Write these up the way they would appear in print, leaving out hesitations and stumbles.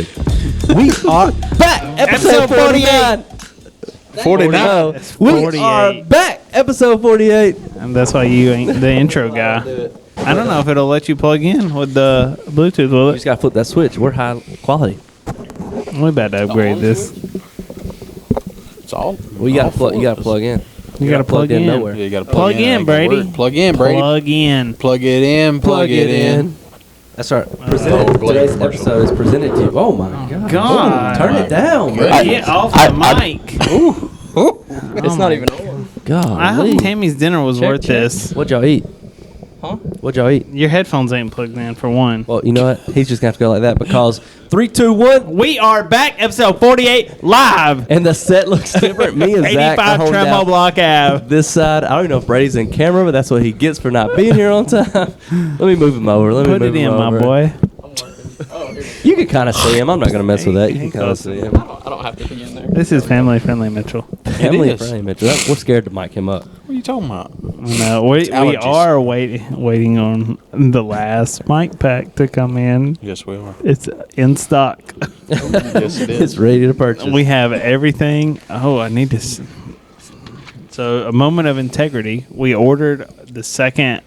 stupid. We are back. Episode 49. 49. We are back. Episode 48. And that's why you ain't the intro guy. I don't know if it'll let you plug in with the Bluetooth, will You it? just gotta flip that switch. We're high quality. We about to upgrade this. It's all. Well, you gotta plug in. You gotta plug in. nowhere. Yeah, you gotta Plug in, Brady. Plug in, Brady. Plug in. Plug it in. Plug it in. That's right. Today's episode is presented to you. Oh my God! God. Ooh, turn it down, bro. Get off the mic. It's not even on. God. I hope Tammy's dinner was worth this. What'd y'all eat? Huh? What'd y'all eat? Your headphones ain't plugged in for one. Well, you know what? He's just gonna have to go like that because 3, 2, 1. We are back, episode 48, live. And the set looks different. Me and Zach are 85 holding Tremont down Block Ave. this side. I don't even know if Brady's in camera, but that's what he gets for not being here on time. Let me move him over. Put it in, my boy. You can kind of see him. I'm not gonna mess with that. You can kind of see him. I don't have to be in there. This is family friendly, Mitchell. Family is. friendly, Mitchell. We're scared to mic him up. What are you talking about? No, we allergies. are waiting on the last mic pack to come in. Yes, we are. It's in stock. Yes, it It's is. ready to purchase. We have everything. Oh, I need to. So, a moment of integrity. We ordered the second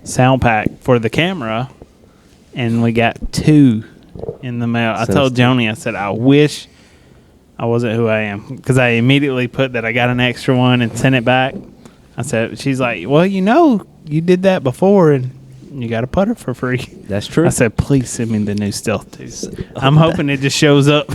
sound pack for the camera, and we got 2 in the mail. I told Joni, I said, I wish I wasn't who I am, because I immediately put that I got an extra one and sent it back. I said, she's like, well, you did that before, and you got a putter for free. That's true. I said, please send me the new Stealth 2s. I'm hoping it just shows up.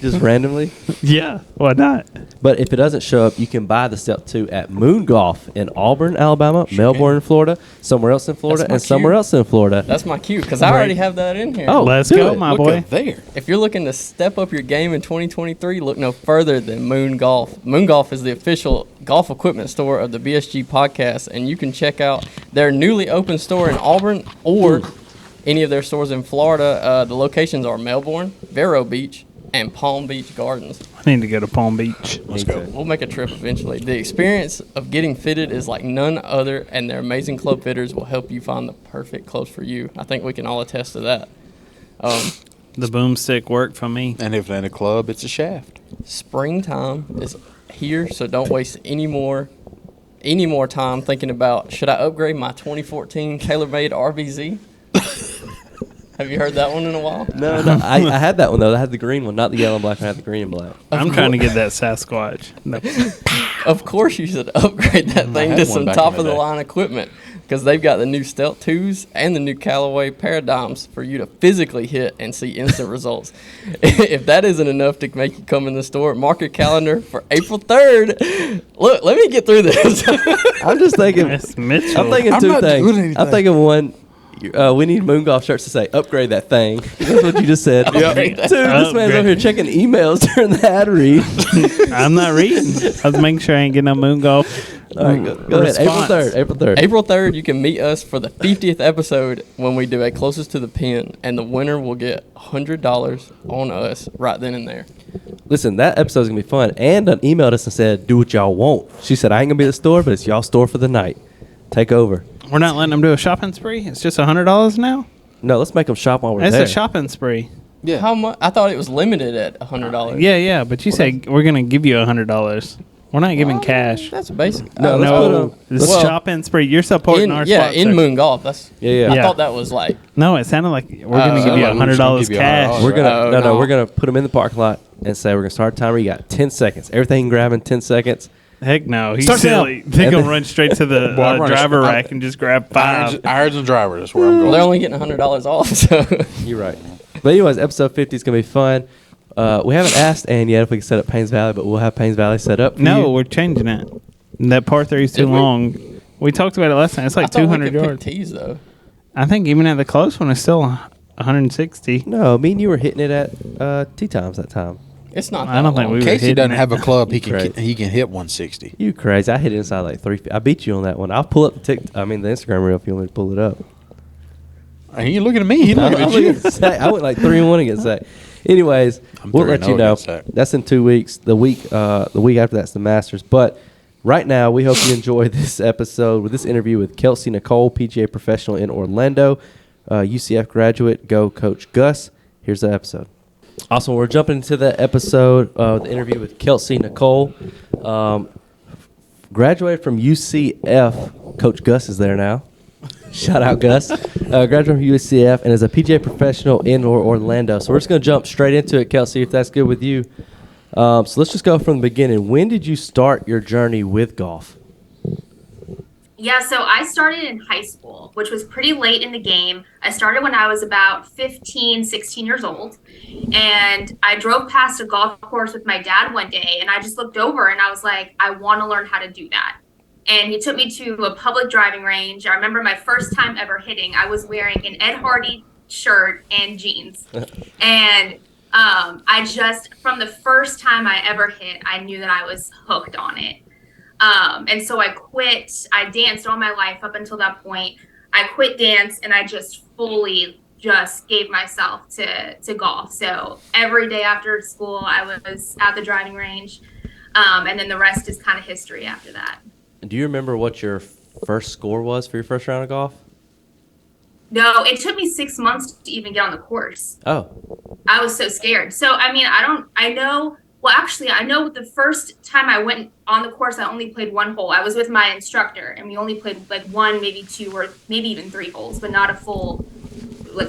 Just randomly. Yeah, why not? But if it doesn't show up, you can buy the Stealth 2 at Moon Golf in Auburn, Alabama, Melbourne, Florida, somewhere else in Florida, That's my and somewhere cue. else in Florida. That's my cue, because I already have that in here. Oh, Let's do go, it. my Look boy. up there. If you're looking to step up your game in 2023, look no further than Moon Golf. Moon Golf is the official golf equipment store of the BSG podcast, and you can check out their newly opened store in Auburn or any of their stores in Florida. The locations are Melbourne, Vero Beach, and Palm Beach Gardens. I need to go to Palm Beach. Let's go. We'll make a trip eventually. The experience of getting fitted is like none other, and their amazing club fitters will help you find the perfect clubs for you. I think we can all attest to that. The boomstick worked for me. And if in a club, it's a shaft. Springtime is here, so don't waste any more time thinking about, should I upgrade my 2014 TaylorMade RVZ? Have you heard that one in a while? No. I had that one, though. I had the green one, not the yellow and black. I had the green and black. I'm trying to get that Sasquatch. No. Of course you should upgrade that thing had to one some back in the top-of-the-line equipment, because they've got the new Stealth 2s and the new Callaway Paradigms for you to physically hit and see instant results. If that isn't enough to make you come in the store, mark your calendar for April 3rd. Look, let me get through this. I'm just thinking. Miss Mitchell. I'm thinking I'm two not doing things. anything. I'm thinking one. We need Moon Golf shirts to say "upgrade that thing." That's what you just said. Upgrade that. Dude, this man's over here checking emails during the ad read. I'm not reading. I was making sure I ain't getting no Moon Golf. All right, go ahead. April 3rd. April 3rd. April 3rd, you can meet us for the 50th episode when we do a closest to the pin, and the winner will get $100 on us right then and there. Listen, that episode's gonna be fun. And done emailed us and said, "Do what y'all want." She said, "I ain't gonna be at the store, but it's y'all store for the night. Take over." We're not letting them do a shopping spree. It's just $100 now. No, let's make them shop while we're That's there. a shopping spree. Yeah. How much? I thought it was limited at $100. Yeah, but you said we're gonna give you $100. We're not giving cash. That's basic. No, let's No, put it's Well, shopping spree. You're supporting our sponsor. in Moon Golf. That's Yeah. I Yeah. thought that was like No, it sounded like we're gonna give you like we were just gonna $100 give you cash. $100. We're gonna Oh, no, no. we're gonna put them in the parking lot and say we're gonna start a timer. You got 10 seconds. Everything you can grab in 10 seconds. Heck no, he's Start now. silly. They're gonna run straight to the Well, I'm running- driver I'm- rack and just grab 5. Irons and drivers. That's where I'm well, going. they're only getting $100 off. So You're right. But anyways, episode 50 is gonna be fun. We haven't asked Ann yet if we can set up Paynes Valley, but we'll have Paynes Valley set up. For No, you. we're changing it. That par 3 is too Did we? long. We talked about it last time. It's I like thought 200 we could yards. pick tees though. I think even at the close one, it's still 160. No, me and you were hitting it at tee times that time. It's not. I that don't think long. we were Casey hitting doesn't it. have a club. He can Right. he can hit 160. You crazy? I hit it inside like 3 feet. I beat you on that one. I'll pull up the the Instagram reel if you want me to pull it up. He ain't looking at me. He looking I'm at you. looking at Zach. I went like 3-1 against Zach. Anyways, I'm we'll let 3-0 you know. against Zach. That's in 2 weeks. The week after that's the Masters. But right now, we hope you enjoy this episode with this interview with Kelsey Nicole, PGA professional in Orlando, UCF graduate. Go Coach Gus. Here Here's the episode. Awesome. We're jumping into the episode, the interview with Kelsey Nicole. Graduated from UCF. Coach Gus is there now. Shout out, Gus. Graduated from UCF and is a PGA professional in Orlando. So we're just going to jump straight into it, Kelsey, if that's good with you. So let's just go from the beginning. When did you start your journey with golf? Yeah, so I started in high school, which was pretty late in the game. I started when I was about 15, 16 years old. And I drove past a golf course with my dad one day, and I just looked over and I was like, I want to learn how to do that. And he took me to a public driving range. I remember my first time ever hitting. I was wearing an Ed Hardy shirt and jeans. And I just, from the first time I ever hit, I knew that I was hooked on it. And so I quit. I danced all my life up until that point. I quit dance and I just fully just gave myself to golf. So every day after school, I was at the driving range. And then the rest is kind of history after that. Do you remember what your first score was for your first round of golf? No, it took me 6 months to even get on the course. Oh. I was so scared. So, I mean, I know the first time I went on the course, I only played one hole. I was with my instructor, and we only played like one, maybe two, or maybe even three holes, but not a full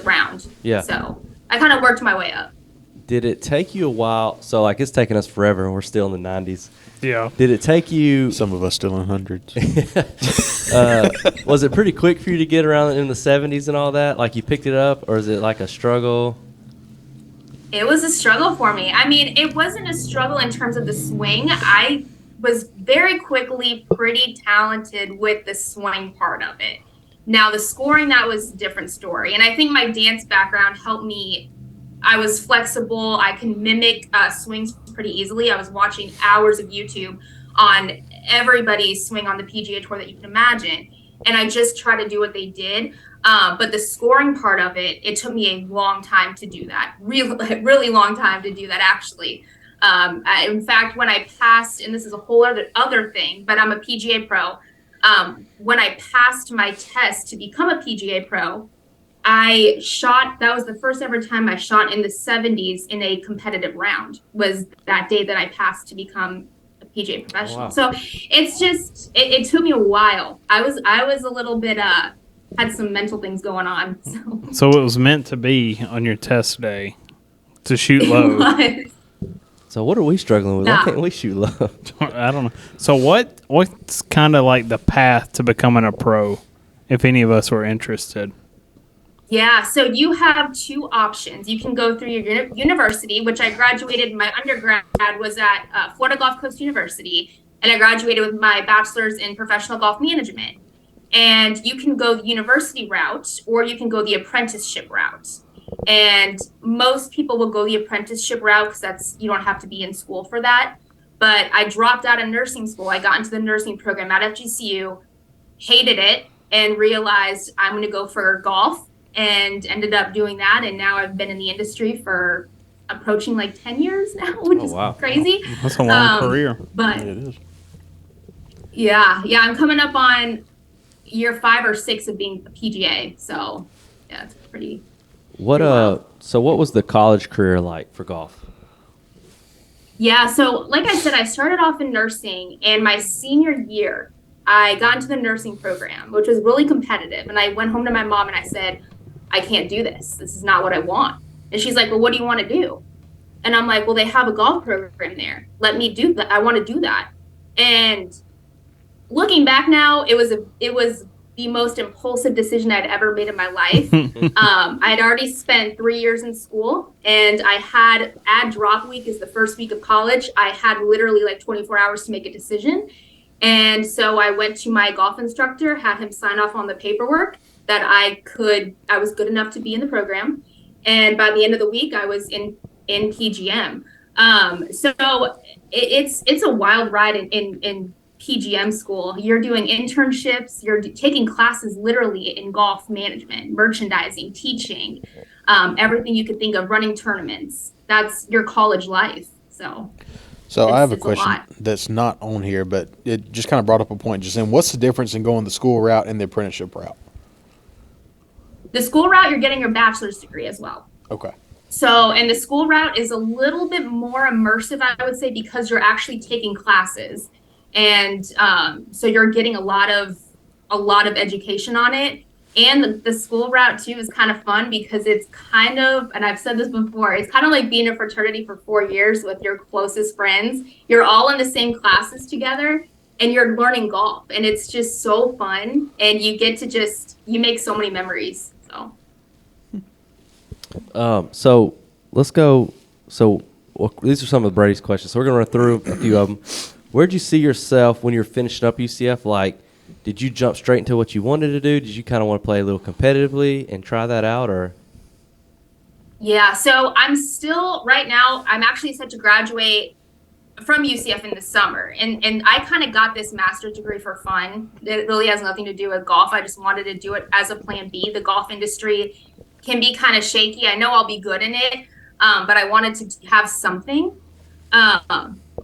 round. Yeah. So I kind of worked my way up. Did it take you a while? So, like, it's taken us forever, and we're still in the 90s. Yeah. Did it take you... Some of us still in hundreds. Was it pretty quick for you to get around in the 70s and all that? Like, you picked it up, or is it like a struggle? It was a struggle for me. I mean, it wasn't a struggle in terms of the swing. I was very quickly pretty talented with the swing part of it. Now, the scoring, that was a different story. And I think my dance background helped me. I was flexible. I can mimic swings pretty easily. I was watching hours of YouTube on everybody's swing on the PGA Tour that you can imagine. And I just tried to do what they did. But the scoring part of it, it took me a long time to do that. Really long time to do that, actually. In fact, when I passed, and this is a whole other thing, but I'm a PGA pro. When I passed my test to become a PGA pro, I shot, that was the first ever time I shot in the 70s in a competitive round, was that day that I passed to become a PGA professional. Wow. So it's just, it took me a while. I was a little bit, had some mental things going on. So it was meant to be on your test day to shoot low. So what are we struggling with? Why can't we shoot low? I don't know. So what's kind of like the path to becoming a pro, if any of us were interested? Yeah, so you have two options. You can go through your university, which I graduated. My undergrad was at Florida Gulf Coast University, and I graduated with my bachelor's in professional golf management. And you can go the university route, or you can go the apprenticeship route. And most people will go the apprenticeship route because you don't have to be in school for that. But I dropped out of nursing school. I got into the nursing program at FGCU, hated it, and realized I'm going to go for golf, and ended up doing that. And now I've been in the industry for approaching like 10 years now, which is crazy. That's a long career. But Yeah, it is. Yeah, I'm coming up on year 5 or 6 of being a PGA. So yeah, it's pretty. So what was the college career like for golf? Yeah, so like I said, I started off in nursing, and my senior year, I got into the nursing program, which was really competitive. And I went home to my mom and I said, I can't do this. This is not what I want. And she's like, well, what do you want to do? And I'm like, well, they have a golf program there. Let me do that. I want to do that. And looking back now, it was the most impulsive decision I'd ever made in my life. I had already spent 3 years in school, and I had add drop week is the first week of college. I had literally like 24 hours to make a decision. And so I went to my golf instructor, had him sign off on the paperwork that I was good enough to be in the program. And by the end of the week, I was in PGM. So it's a wild ride in PGM school. You're doing internships, you're taking classes literally in golf management, merchandising, teaching, everything you could think of, running tournaments. That's your college life. So I have a question that's not on here, but it just kind of brought up a point. Just saying, what's the difference in going the school route and the apprenticeship route? The school route, you're getting your bachelor's degree as well. Okay. So, and the school route is a little bit more immersive, I would say, because you're actually taking classes, and so you're getting a lot of education on it. And the school route too is kind of fun because it's kind of, and I've said this before, it's kind of like being in a fraternity for 4 years with your closest friends. You're all in the same classes together, and you're learning golf, and it's just so fun, and you get to you make so many memories. So. So let's go. So these are some of Brady's questions. So we're going to run through a few of them. Where'd you see yourself when you're finishing up UCF? Like, did you jump straight into what you wanted to do? Did you kind of want to play a little competitively and try that out, or? Yeah, so I'm still right now. I'm actually set to graduate from UCF in the summer, and I kind of got this master's degree for fun. It really has nothing to do with golf. I just wanted to do it as a plan B. The golf industry can be kind of shaky. I know I'll be good in it, but I wanted to have something.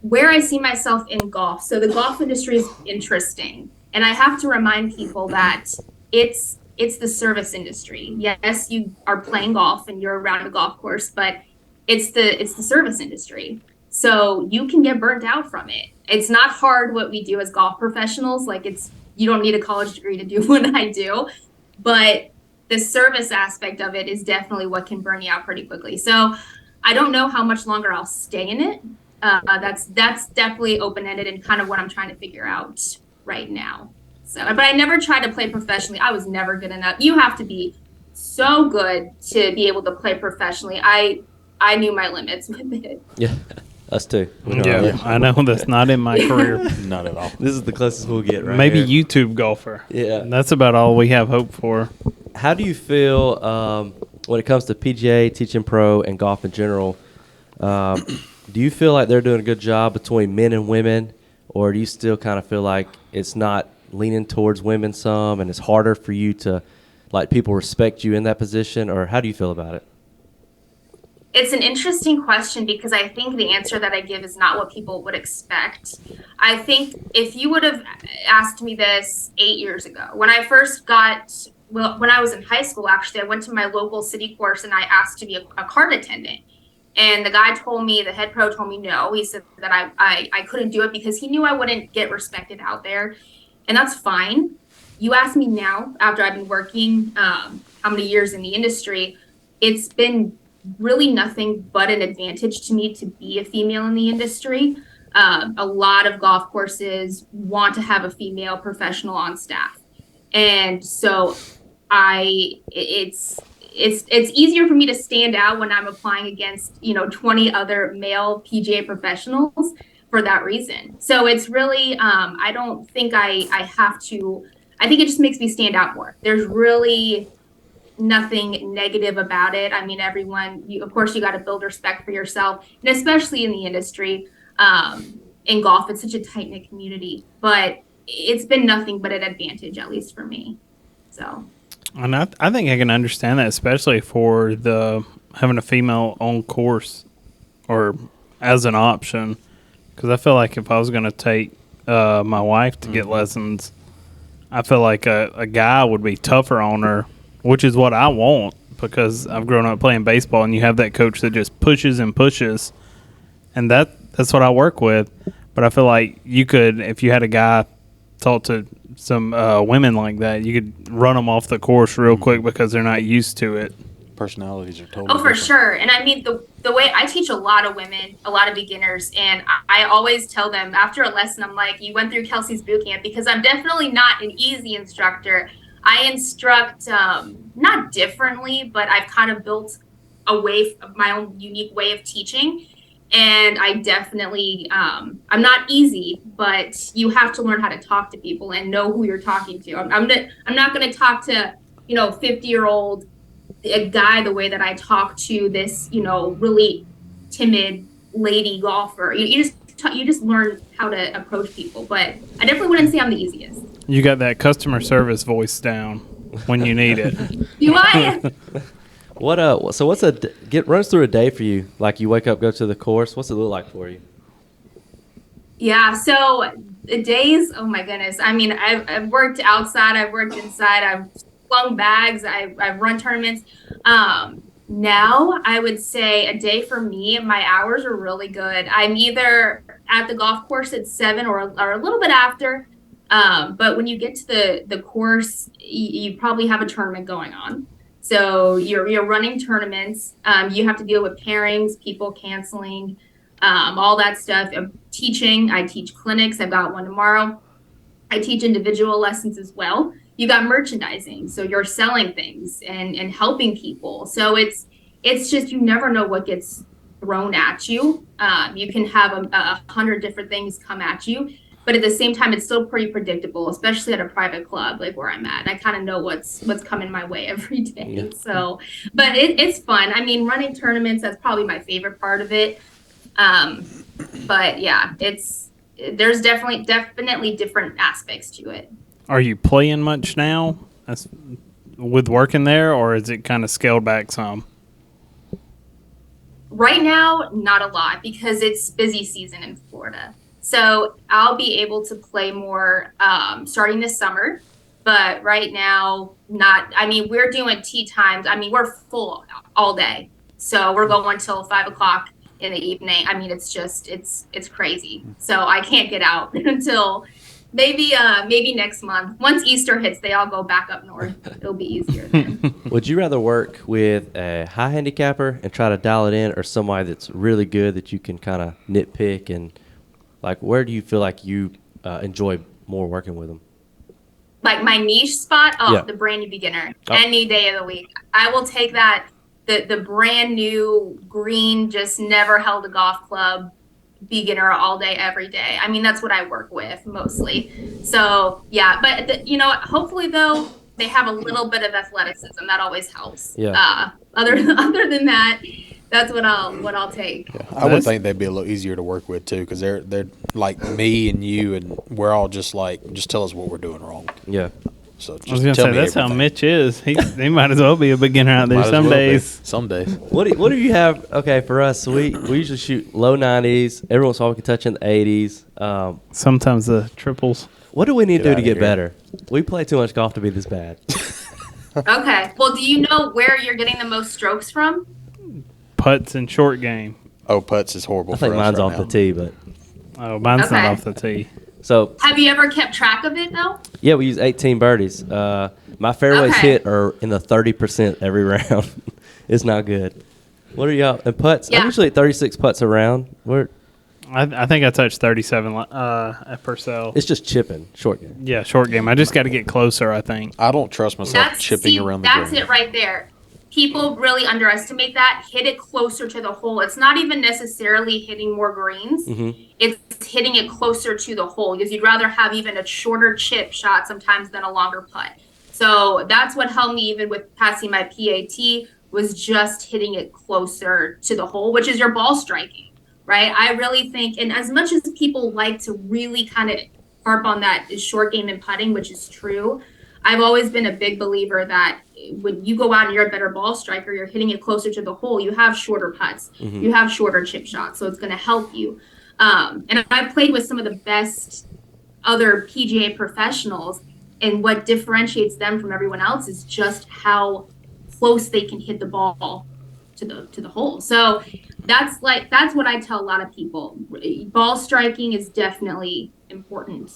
Where I see myself in golf. So the golf industry is interesting, and I have to remind people that it's the service industry. Yes, you are playing golf and you're around a golf course, but it's the service industry. So you can get burnt out from it. It's not hard what we do as golf professionals. Like you don't need a college degree to do what I do, but the service aspect of it is definitely what can burn you out pretty quickly. So I don't know how much longer I'll stay in it. That's definitely open-ended and kind of what I'm trying to figure out right now. So, but I never tried to play professionally. I was never good enough. You have to be so good to be able to play professionally. I knew my limits with it. Yeah, us too. Yeah, I know that's not in my career. Not at all. This is the closest we'll get, right? Maybe here. YouTube golfer. Yeah. That's about all we have hope for. How do you feel when it comes to PGA, teaching pro, and golf in general? Do you feel like they're doing a good job between men and women, or do you still kind of feel like it's not leaning towards women some, and it's harder for you to, like, people respect you in that position, or how do you feel about it? It's an interesting question because I think the answer that I give is not what people would expect. I think if you would have asked me this 8 years ago, when I was in high school, actually, I went to my local city course and I asked to be a cart attendant. And the guy told me, the head pro told me no. He said that I couldn't do it because he knew I wouldn't get respected out there. And that's fine. You ask me now, after I've been working how many years in the industry, it's been really nothing but an advantage to me to be a female in the industry. A lot of golf courses want to have a female professional on staff. And so it's easier for me to stand out when I'm applying against, 20 other male PGA professionals for that reason. So it's really, I don't think I have to, I think it just makes me stand out more. There's really nothing negative about it. I mean, of course, you got to build respect for yourself, and especially in the industry, in golf, it's such a tight-knit community, but it's been nothing but an advantage, at least for me. So. And I think I can understand that, especially for having a female on course or as an option, because I feel like if I was going to take my wife to get lessons, I feel like a guy would be tougher on her, which is what I want, because I've grown up playing baseball, and you have that coach that just pushes and pushes, and that's what I work with. But I feel like you could, if you had a guy talk to some women like that, you could run them off the course real quick because they're not used to it. Personalities are totally Oh, for different. sure. And I mean, the way I teach a lot of women, a lot of beginners, and I always tell them after a lesson, I'm like, you went through Kelsey's boot camp, because I'm definitely not an easy instructor. I instruct not differently, but I've kind of built my own unique way of teaching. And I definitely, I'm not easy, but you have to learn how to talk to people and know who you're talking to. I'm not going to talk to, 50-year-old a guy the way that I talk to this, really timid lady golfer. You just learn how to approach people. But I definitely wouldn't say I'm the easiest. You got that customer service voice down when you need it. Do I? So runs through a day for you? Like, you wake up, go to the course. What's it look like for you? Yeah, so the days, oh my goodness. I mean, I've worked outside, I've worked inside, I've flung bags, I've run tournaments. Now, I would say a day for me, my hours are really good. I'm either at the golf course at 7 or a little bit after. But when you get to the course, you probably have a tournament going on. So you're running tournaments. You have to deal with pairings, people canceling, all that stuff. I'm teaching. I teach clinics. I've got one tomorrow. I teach individual lessons as well. You got merchandising, so you're selling things and helping people. So it's just you never know what gets thrown at you. You can have a hundred different things come at you, but at the same time, it's still pretty predictable, especially at a private club like where I'm at. I kind of know what's coming my way every day. Yeah. So, but it's fun. I mean, running tournaments, that's probably my favorite part of it. But yeah, there's definitely different aspects to it. Are you playing much now with working there, or is it kind of scaled back some? Right now, not a lot because it's busy season in Florida. So I'll be able to play more starting this summer. But right now, not. I mean, we're doing tee times. I mean, we're full all day. So we're going till 5 o'clock in the evening. I mean, it's just it's crazy. So I can't get out until maybe next month. Once Easter hits, they all go back up north. It'll be easier then. Would you rather work with a high handicapper and try to dial it in, or somebody that's really good that you can kind of nitpick? And like, where do you feel like you enjoy more working with them? Like my niche spot, Yeah. the brand new beginner, Oh. any day of the week. I will take that. The brand new green, just never held a golf club beginner all day, every day. I mean, that's what I work with mostly. So yeah, but hopefully though, they have a little bit of athleticism. That always helps. Yeah. Other than that, that's what I'll take. Yeah, I would think they'd be a little easier to work with too, because they're like me and you, and we're all just tell us what we're doing wrong. Yeah. So I was just gonna tell say me that's how everything. Mitch is. He might as well be a beginner out there Might as some well be. days. Some days. What do you have? Okay, for us, so we usually shoot low 90s. Every once in a while we can touch in the 80s. Sometimes the triples. What do we need to do to outta get here. better? We play too much golf to be this bad. Okay. Well, do you know where you're getting the most strokes from? Putts and short game. Oh, putts is horrible. I think for us mine's right off now. the tee, but Oh, mine's Okay. not off the tee. so Have you ever kept track of it though? yeah, we use 18 birdies. My fairways Okay. hit are in the 30% every round. It's not good. What are y'all? And putts? Yeah. I'm usually at 36 putts a round. I think I touched 37 at Purcell. It's just chipping, short game. Yeah, short game. I just got to get closer, I think. I don't trust myself chipping around the That's green. it right there. People really underestimate that. Hit it closer to the hole. It's not even necessarily hitting more greens. It's hitting it closer to the hole because you'd rather have even a shorter chip shot sometimes than a longer putt. So that's what helped me even with passing my PAT was just hitting it closer to the hole, which is your ball striking, right? I really think, and as much as people like to really kind of harp on that short game and putting, which is true, I've always been a big believer that when you go out and you're a better ball striker, you're hitting it closer to the hole, you have shorter putts, you have shorter chip shots, so it's going to help you. And I've played with some of the best other PGA professionals, and what differentiates them from everyone else is just how close they can hit the ball to the hole. So that's what I tell a lot of people. Ball striking is definitely important.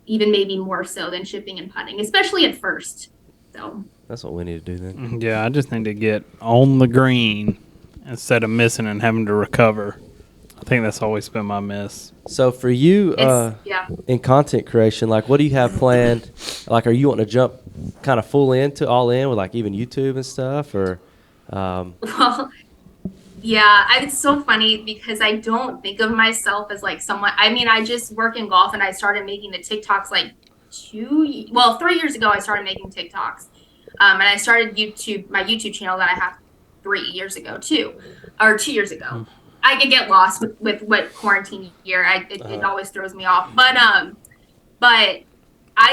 Even maybe more so than chipping and putting, especially at first. So That's what we need to do then. Yeah, I just need to get on the green instead of missing and having to recover. I think that's always been my miss. So for you, it's in content creation, like what do you have planned? Like, are you wanting to jump kind of all in with like even YouTube and stuff, or? Well, yeah, it's so funny because I don't think of myself as like someone. I mean, I just work in golf, and I started making the TikToks like 3 years ago. I started making TikToks, and I started my YouTube channel that I have 3 years ago too, or 2 years ago. I could get lost with what quarantine year. It always throws me off, but I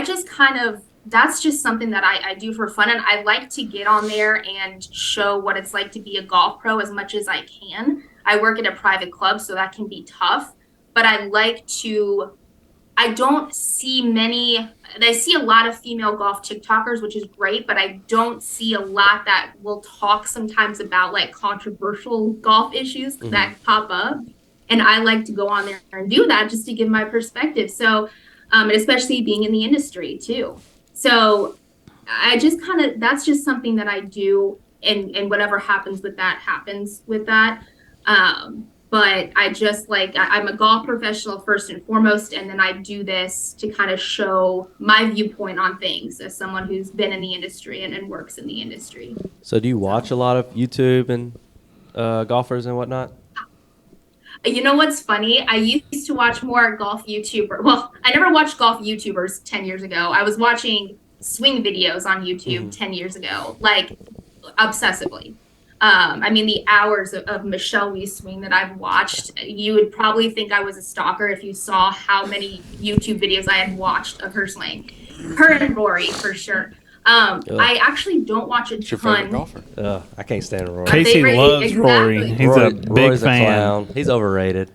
just kind of. That's just something that I do for fun, and I like to get on there and show what it's like to be a golf pro as much as I can. I work at a private club, so that can be tough, but I like to I don't see many. I see a lot of female golf TikTokers, which is great, but I don't see a lot that will talk sometimes about like controversial golf issues that pop up. And I like to go on there and do that just to give my perspective. So, and especially being in the industry too. So I just that's just something that I do, and whatever happens with that happens with that. But I just I'm a golf professional first and foremost, and then I do this to kind of show my viewpoint on things as someone who's been in the industry and works in the industry. So do you watch a lot of YouTube and golfers and whatnot? You know what's funny? I used to watch more golf YouTuber. Well, I never watched golf YouTubers 10 years ago. I was watching swing videos on YouTube 10 years ago, like obsessively. I mean, the hours of Michelle Wee swing that I've watched, you would probably think I was a stalker if you saw how many YouTube videos I had watched of her swing. Her and Rory, for sure. I actually don't watch a What's your favorite ton. golfer? I can't stand Rory. Casey favorite- loves exactly. Rory. He's a big Rory's fan. A clown. He's overrated.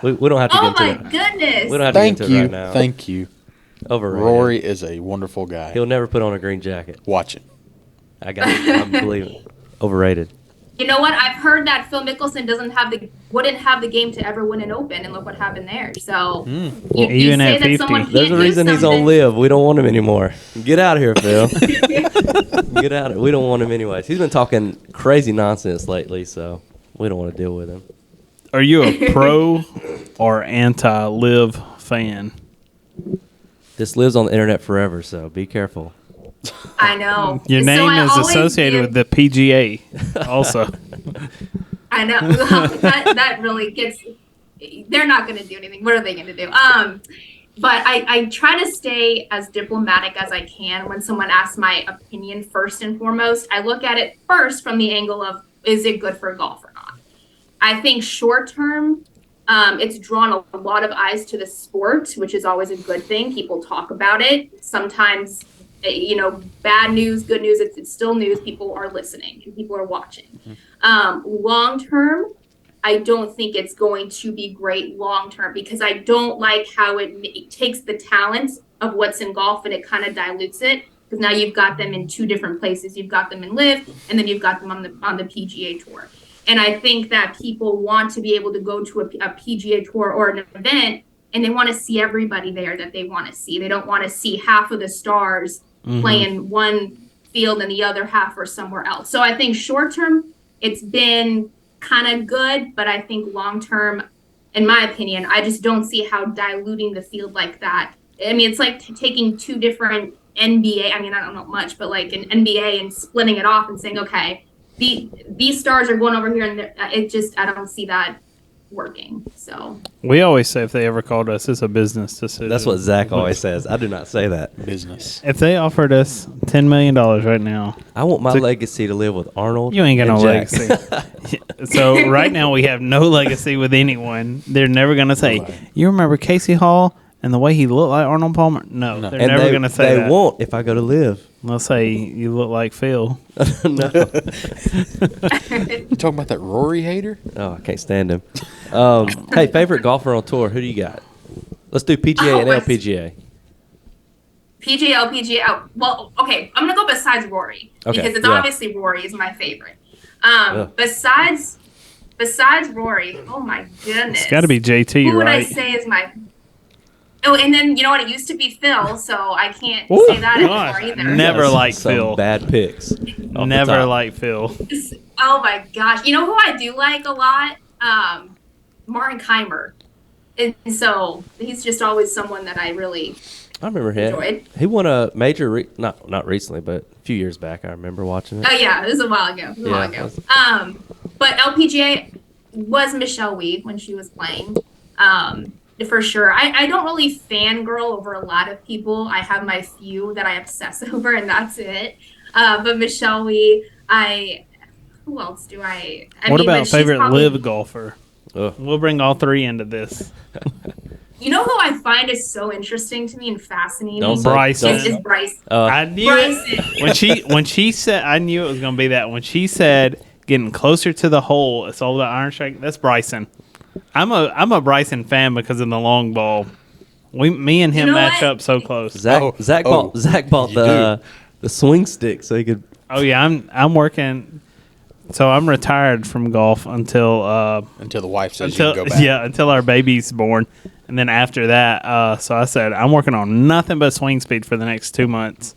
We don't have to Oh get my into it. goodness! We don't have to Thank get into it you. right now. Thank you. Overrated. Rory is a wonderful guy. He'll never put on a green jacket. Watch it. I got it. I'm believing. Overrated. You know what? I've heard that Phil Mickelson wouldn't have the game to ever win an Open, and look what happened there. So you Even say at that 50. someone can't There's a do reason he's on something. live. We don't want him anymore. Get out of here, Phil. Get out of We don't want him anyways. He's been talking crazy nonsense lately, so we don't want to deal with him. Are you a pro or anti-live fan? This lives on the internet forever, so be careful. I know. Your So name I is always associated with the PGA also. I know. that really gets. They're not going to do anything. What are they going to do? But I try to stay as diplomatic as I can when someone asks my opinion first and foremost. I look at it first from the angle of, is it good for golf or not? I think short term, it's drawn a lot of eyes to the sport, which is always a good thing. People talk about it. Sometimes, bad news, good news, it's still news. People are listening and people are watching. Long term, I don't think it's going to be great long term because I don't like how it takes the talent of what's in golf and it kind of dilutes it. Because now you've got them in two different places. You've got them in live, and then you've got them on the PGA Tour. And I think that people want to be able to go to a PGA Tour or an event, and they want to see everybody there that they want to see. They don't want to see half of the stars playing one field and the other half are somewhere else. So I think short term, it's been kind of good, but I think long term, in my opinion, I just don't see how diluting the field like that. I mean, it's like taking two different NBA. I mean, I don't know much, but like an NBA and splitting it off and saying, okay, these stars are going over here, and I don't see that working. So We always say if they ever called us, it's a business decision. That's what Zach always says. I do not say that. Business. If they offered us $10 million right now, I want my legacy to live with Arnold. you ain't got no and Jack. legacy. So right now we have no legacy with anyone. They're never going to say, you remember Casey Hall and the way he looked like Arnold Palmer? No. They're And never going to say they that. won't if I go to live. They'll say, you look like Phil. No. You talking about that Rory hater? Oh, I can't stand him. Hey, favorite golfer on tour? Who do you got? Let's do PGA and LPGA. PGA, LPGA. Oh, well, okay, I'm gonna go besides Rory Okay, because it's yeah. obviously Rory is my favorite. Yeah. Besides Rory, oh my goodness, It's got to be JT, who would I right? say is my? Oh, and then you know what? It used to be Phil, so I can't Ooh, say that gosh, anymore either. never Some- liked some Phil. bad picks. off the Never top. liked Phil. Oh my gosh! You know who I do like a lot? Martin Keimer. And so he's just always someone that I really I remember him. enjoyed. He won a major, not recently, but a few years back. I remember watching it. Oh yeah, it was a while ago. But LPGA was Michelle Wee when she was playing. For sure. I don't really fangirl over a lot of people. I have my few that I obsess over, and that's it. But Michelle Wee, who else do I? What mean, about but she's favorite probably- live golfer? Ugh. We'll bring all three into this. You know who I find is so interesting to me and fascinating? Don't say- Bryson. Is Bryce. I knew it. When she said, I knew it was going to be that. When she said getting closer to the hole, it's all the iron strike. That's Bryson. I'm a Bryson fan because of the long ball. Me and him You know match what? up so close. Zach Oh, bought you the swing stick so he could. Oh yeah, I'm working. So I'm retired from golf until the wife says you can go back. until our baby's born, and then after that, so I said I'm working on nothing but swing speed for the next 2 months,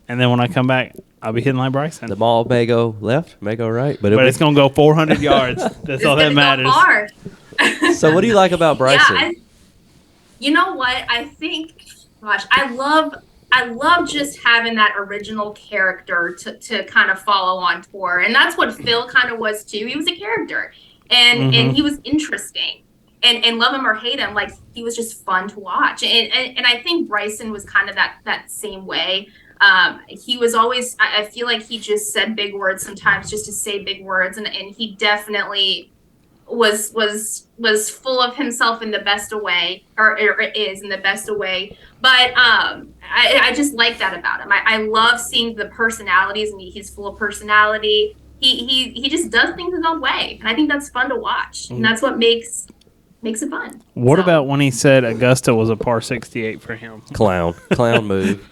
and then when I come back, I'll be hitting like Bryson. The ball may go left, may go right, but But it's gonna go 400 yards. That's It's all that gonna go matters. far. So what do you like about Bryson? Yeah, you know what? I think, gosh, I love just having that original character to kind of follow on tour. And that's what Phil kind of was too. He was a character and he was interesting. And love him or hate him, like he was just fun to watch. And I think Bryson was kind of that same way. He was always, I feel like he just said big words sometimes just to say big words. And he definitely was full of himself in the best of way, or is in the best of way. But I just like that about him. I love seeing the personalities, and he's full of personality. He just does things his own way, and I think that's fun to watch, and that's what makes it fun. What So, about when he said Augusta was a par 68 for him? Clown move.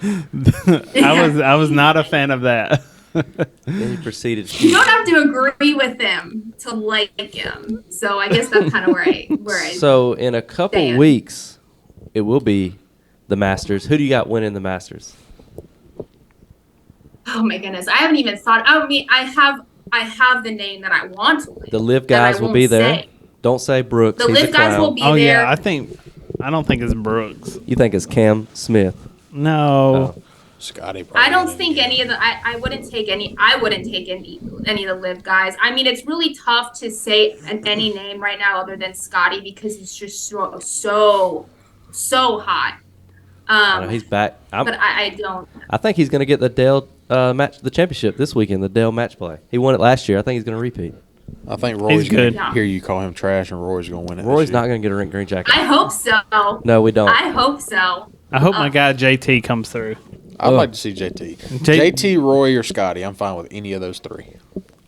I was not a fan of that. Then he proceeded. you don't have to agree with him to like him? So I guess that's kind of where I So in a couple stand. weeks, it will be the Masters. Who do you got winning the Masters? Oh my goodness, I haven't even thought. I mean, I have the name that I want to win. The Live that I guys will won't be there. say. Don't say Brooks. The He's a Live guys clown. will be Oh there. yeah, I don't think it's Brooks. You think it's Cam Smith? No. Oh. Scotty. I don't probably think any of the I wouldn't take any of the Live guys. I mean, it's really tough to say any name right now other than Scotty because he's just so hot. I know, he's back. But I don't. I think he's going to get the Dale the championship this weekend. The Dale match play. He won it last year. I think he's going to repeat. I think Roy's good. going to hear you call him trash, and Roy's going to win it. Roy's not going to get a rink green jacket. I hope so. No, we don't. I hope so. I hope my guy JT comes through. I'd like to see JT. JT, Roy, or Scotty. I'm fine with any of those three.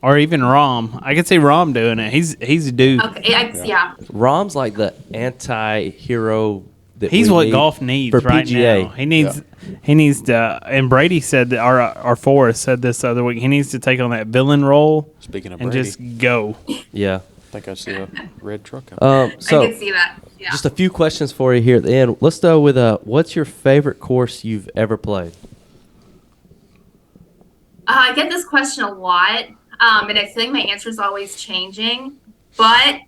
Or even Rom. I could see Rom doing it. He's due. Okay. Yeah. Rom's like the anti-hero. That He's we what need golf needs for right PGA. now. He needs to. And Brady said that our Forrest said this the other week. He needs to take on that villain role Speaking of and Brady, just go. Yeah. I think I see a red truck. Coming. So I can see that. Yeah. just a few questions for you here at the end. Let's go with what's your favorite course you've ever played? I get this question a lot, and I feel like my answer is always changing. But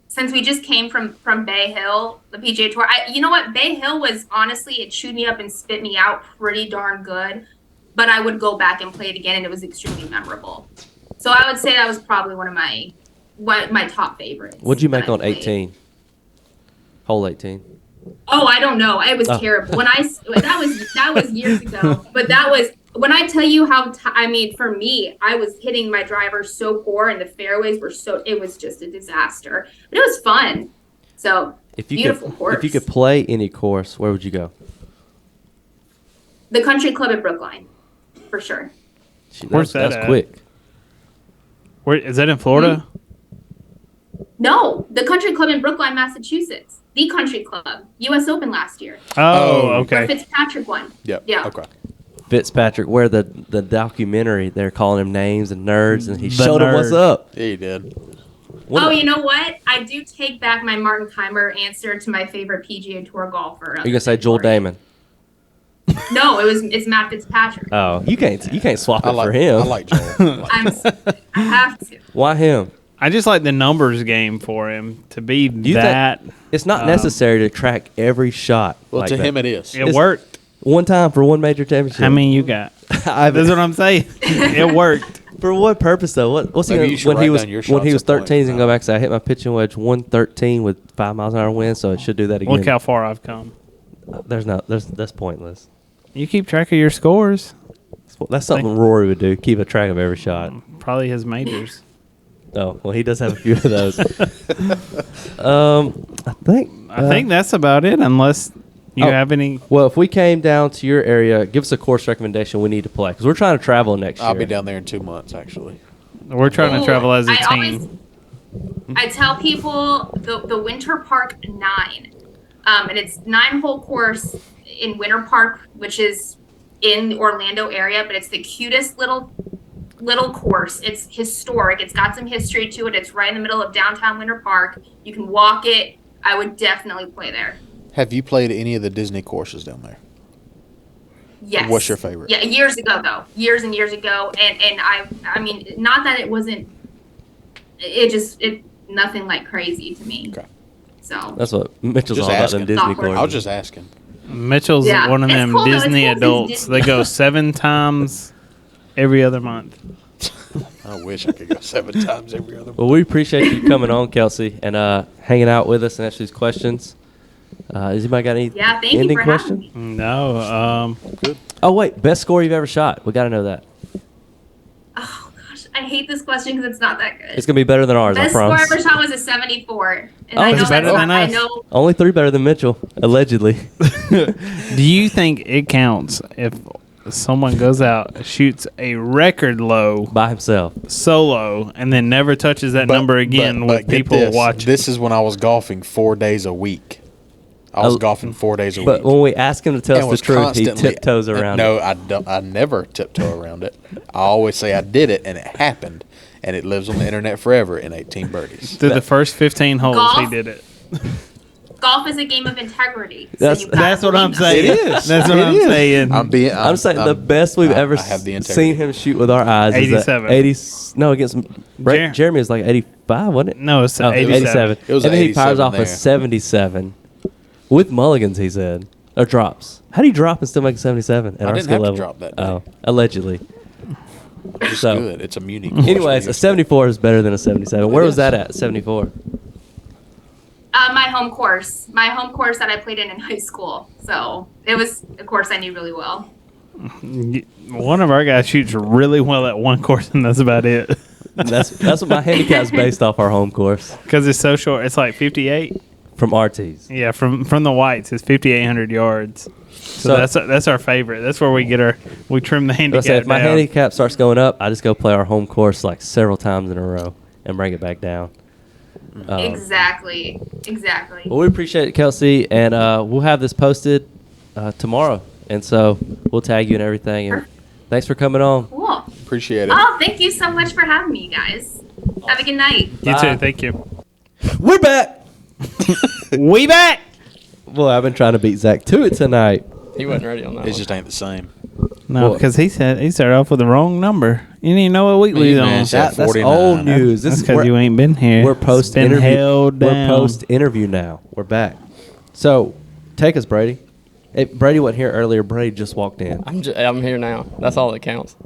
since we just came from Bay Hill, the PGA Tour, you know what? Bay Hill was honestly, it chewed me up and spit me out pretty darn good. But I would go back and play it again, and it was extremely memorable. So I would say that was probably one of my top favorites. What'd you make that I on played. 18? Hole 18. Oh, I don't know. It was terrible. When that was years ago. But that was when I tell you how. I mean, for me, I was hitting my driver so poor, and the fairways were so. It was just a disaster. But it was fun. So beautiful course. If you could play any course, where would you go? The Country Club at Brookline, for sure. Where's that That's at? quick. Where is that in Florida? No, the Country Club in Brookline, Massachusetts. The Country Club, U.S. Open last year. Oh, Where okay. Fitzpatrick won. Yep. Yeah. Okay. Fitzpatrick, where the documentary, they're calling him names and nerds, and he The showed him what's nerd. up. Yeah, you did. What Oh, a- you know what? I do take back my Martin Keimer answer to my favorite PGA Tour golfer. Are you gonna say Joel Damon? No, it's Matt Fitzpatrick. Oh, you can't swap I it like for him. I like Joel. I have to. Why him? I just like the numbers game for him to be you that. It's not necessary to track every shot. Well, like to that. him it is. It worked. One time for one major championship. How many you got? I've, That's what I'm saying. It worked. for what purpose though? What's he Maybe gonna, you should when he write was down your when he shots was at point. 13? He's gonna go back and say I hit my pitching wedge 113 with 5 miles an hour wind, so it should do that again. Look how far I've come. That's pointless. You keep track of your scores. That's something Rory would do. Keep a track of every shot. Probably his majors. Oh well, he does have a few of those. I think that's about it, unless you Oh. have any. Well, if we came down to your area, give us a course recommendation we need to play because we're trying to travel next year. I'll be down there in 2 months, actually. We're trying to Ooh, travel as a I team. I tell people the Winter Park 9. And it's 9-hole course in Winter Park, which is in the Orlando area, but it's the cutest little course. It's historic. It's got some history to it. It's right in the middle of downtown Winter Park. You can walk it. I would definitely play there. Have you played any of the Disney courses down there? Yes. What's your favorite? Yeah, years ago though. Years and years ago. And I mean, not that it wasn't, it nothing like crazy to me. Okay. So That's what Mitchell's Just all about, asking. them Disney I was courses. I was just asking. Mitchell's Yeah. one of It's them cool, though. It's Disney cool 'cause adults. Disney. They go 7 times every other month. I wish I could go 7 times every other. Well, we appreciate you coming on, Kelsey, and hanging out with us and answering these questions. Has anybody got any yeah, thank you ending for question? having me. No, Good. Oh, wait. Best score you've ever shot. We got to know that. Oh gosh, I hate this question because it's not that good. It's going to be better than ours, Best I score I promise. ever shot was a 74. And Oh, I it's know better that's than not, I us. know. Only 3 better than Mitchell, allegedly. do you think it counts if someone goes out, shoots a record low By himself. solo, and then never touches that number again but with get people this. watching? This is when I was golfing 4 days a week. I was golfing 4 days a But week. when we ask him to tell And us was the truth, he constantly- tiptoes around No, it. I don't. I never tiptoe around it. I always say I did it and it happened, and it lives on the internet forever in 18 birdies. Through the first 15 holes, he Golf? did it. Golf is a game of integrity. So That's- you've got to That's what I'm believe that. saying. It is. That's what It I'm is. saying. I'm saying the best we've ever I have the integrity. seen him shoot with our eyes is 87. that 80. No, against Jeremy is like 85, wasn't it? No, it's Oh, 87. It was and an then he fires 87 off there. a 77 with mulligans, he said. Or drops. How do you drop and still make a 77 at I our didn't skill have to level? drop that day. Oh, allegedly. It's So- good. It's a Munich. Anyways, a 74 is better than a 77. Where was that at, 74? My home course. My home course that I played in high school. So it was a course I knew really well. One of our guys shoots really well at one course, and that's about it. That's what my handicap's based off our home course Because it's so short. It's like 58. from RTs. Yeah, from the whites, it's 5,800 yards. So that's our favorite. That's where we trim the I handicap say if my down. handicap starts going up, I just go play our home course like several times in a row and bring it back down. Exactly. Well, we appreciate it, Kelsey, and we'll have this posted tomorrow, and so we'll tag you and everything. And thanks for coming on. Cool. Appreciate it. Oh, thank you so much for having me, guys. Have a good night. You Bye. too. Thank you. We're back. We back. Boy, I've been trying to beat Zach to it tonight. He wasn't ready on that It one. just ain't the same. No, Well- because he started off with the wrong number. You didn't even know what week we was Man, on. said That's 49. old news. This That's is because you ain't been here. we're post It's been interview. held down. We're post interview now. We're back. So take us, Brady. Hey, Brady wasn't here earlier. Brady just walked in I'm here now. That's all that counts.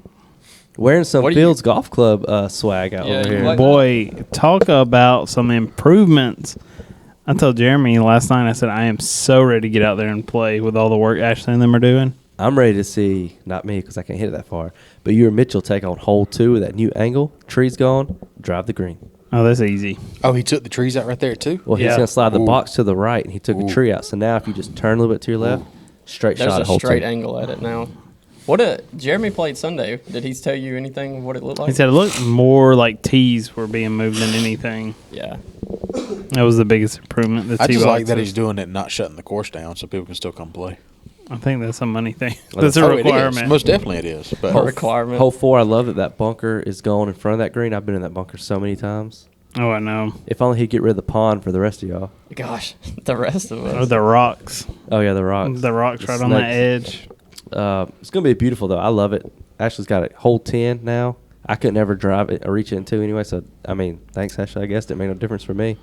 wearing some What do you- Fields Golf Club swag out Yeah, over you here. like- Boy, talk about some improvements. I told Jeremy last night, I said, I am so ready to get out there and play with all the work Ashley and them are doing. I'm ready to see, not me because I can't hit it that far, but you and Mitchell take on hole 2 with that new angle. Tree's gone. Drive the green. Oh, that's easy. Oh, he took the trees out right there too. Well, he's Yeah. going to slide the Ooh. box to the right, and he took a Ooh. tree out. So now if you just turn a little bit to your left, straight There's shot a at hole straight 2. angle at it now. Jeremy played Sunday. Did he tell you anything of what it looked like? He said it looked more like tees were being moved than anything. Yeah. That was the biggest improvement. The I tee just like that boxes. he's doing it, not shutting the course down, so people can still come play. I think that's a money thing. Well, That's a Oh, it is. requirement. Most definitely it is. But A requirement. Hole 4, I love that bunker is going in front of that green. I've been in that bunker so many times. Oh, I know. If only he'd get rid of the pond for the rest of y'all. Gosh, the rest of us. Oh, the rocks. Oh, yeah, the rocks. The rocks The right on that snakes. edge. It's going to be beautiful, though. I love it. Ashley's got it. Hole 10 now. I couldn't ever drive it or reach it in 2 anyway. So, I mean, thanks, Ashley. I guess it made no difference for me.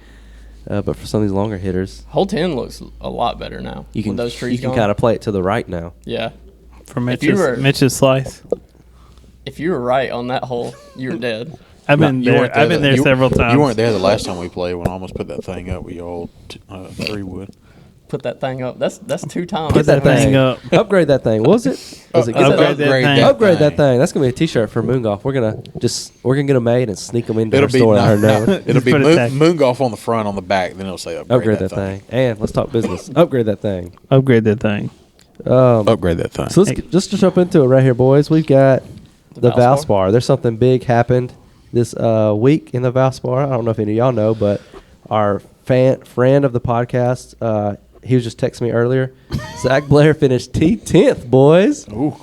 But for some of these longer hitters, Hole 10 looks a lot better now. you can with those trees you can gone. kind of play it to the right now. Yeah. For If you were- Mitch's slice. If you were right on that hole, you were dead. I've been You there. weren't I've been there you- several times. You weren't there the last time we played when I almost put that thing up with your old 3-wood. Put that thing up. That's 2 times. Put that thing up. Upgrade that thing. What was it? Was it Upgrade that thing. Upgrade that thing. That's gonna be a T-shirt for Moon Golf. We're gonna get them made and sneak them into It'll our be store. and let her know. it'll be Put a tag. moon golf on the front, on the back. Then it'll say Upgrade that thing. And let's talk business. Upgrade that thing. Upgrade that thing. Upgrade that thing. So let's just to jump into it right here, boys. We've got the Valspar? Valspar. There's something big happened this week in the Valspar. I don't know if any of y'all know, but our friend of the podcast, he was just texting me earlier. Zach Blair finished T10th, boys. Ooh.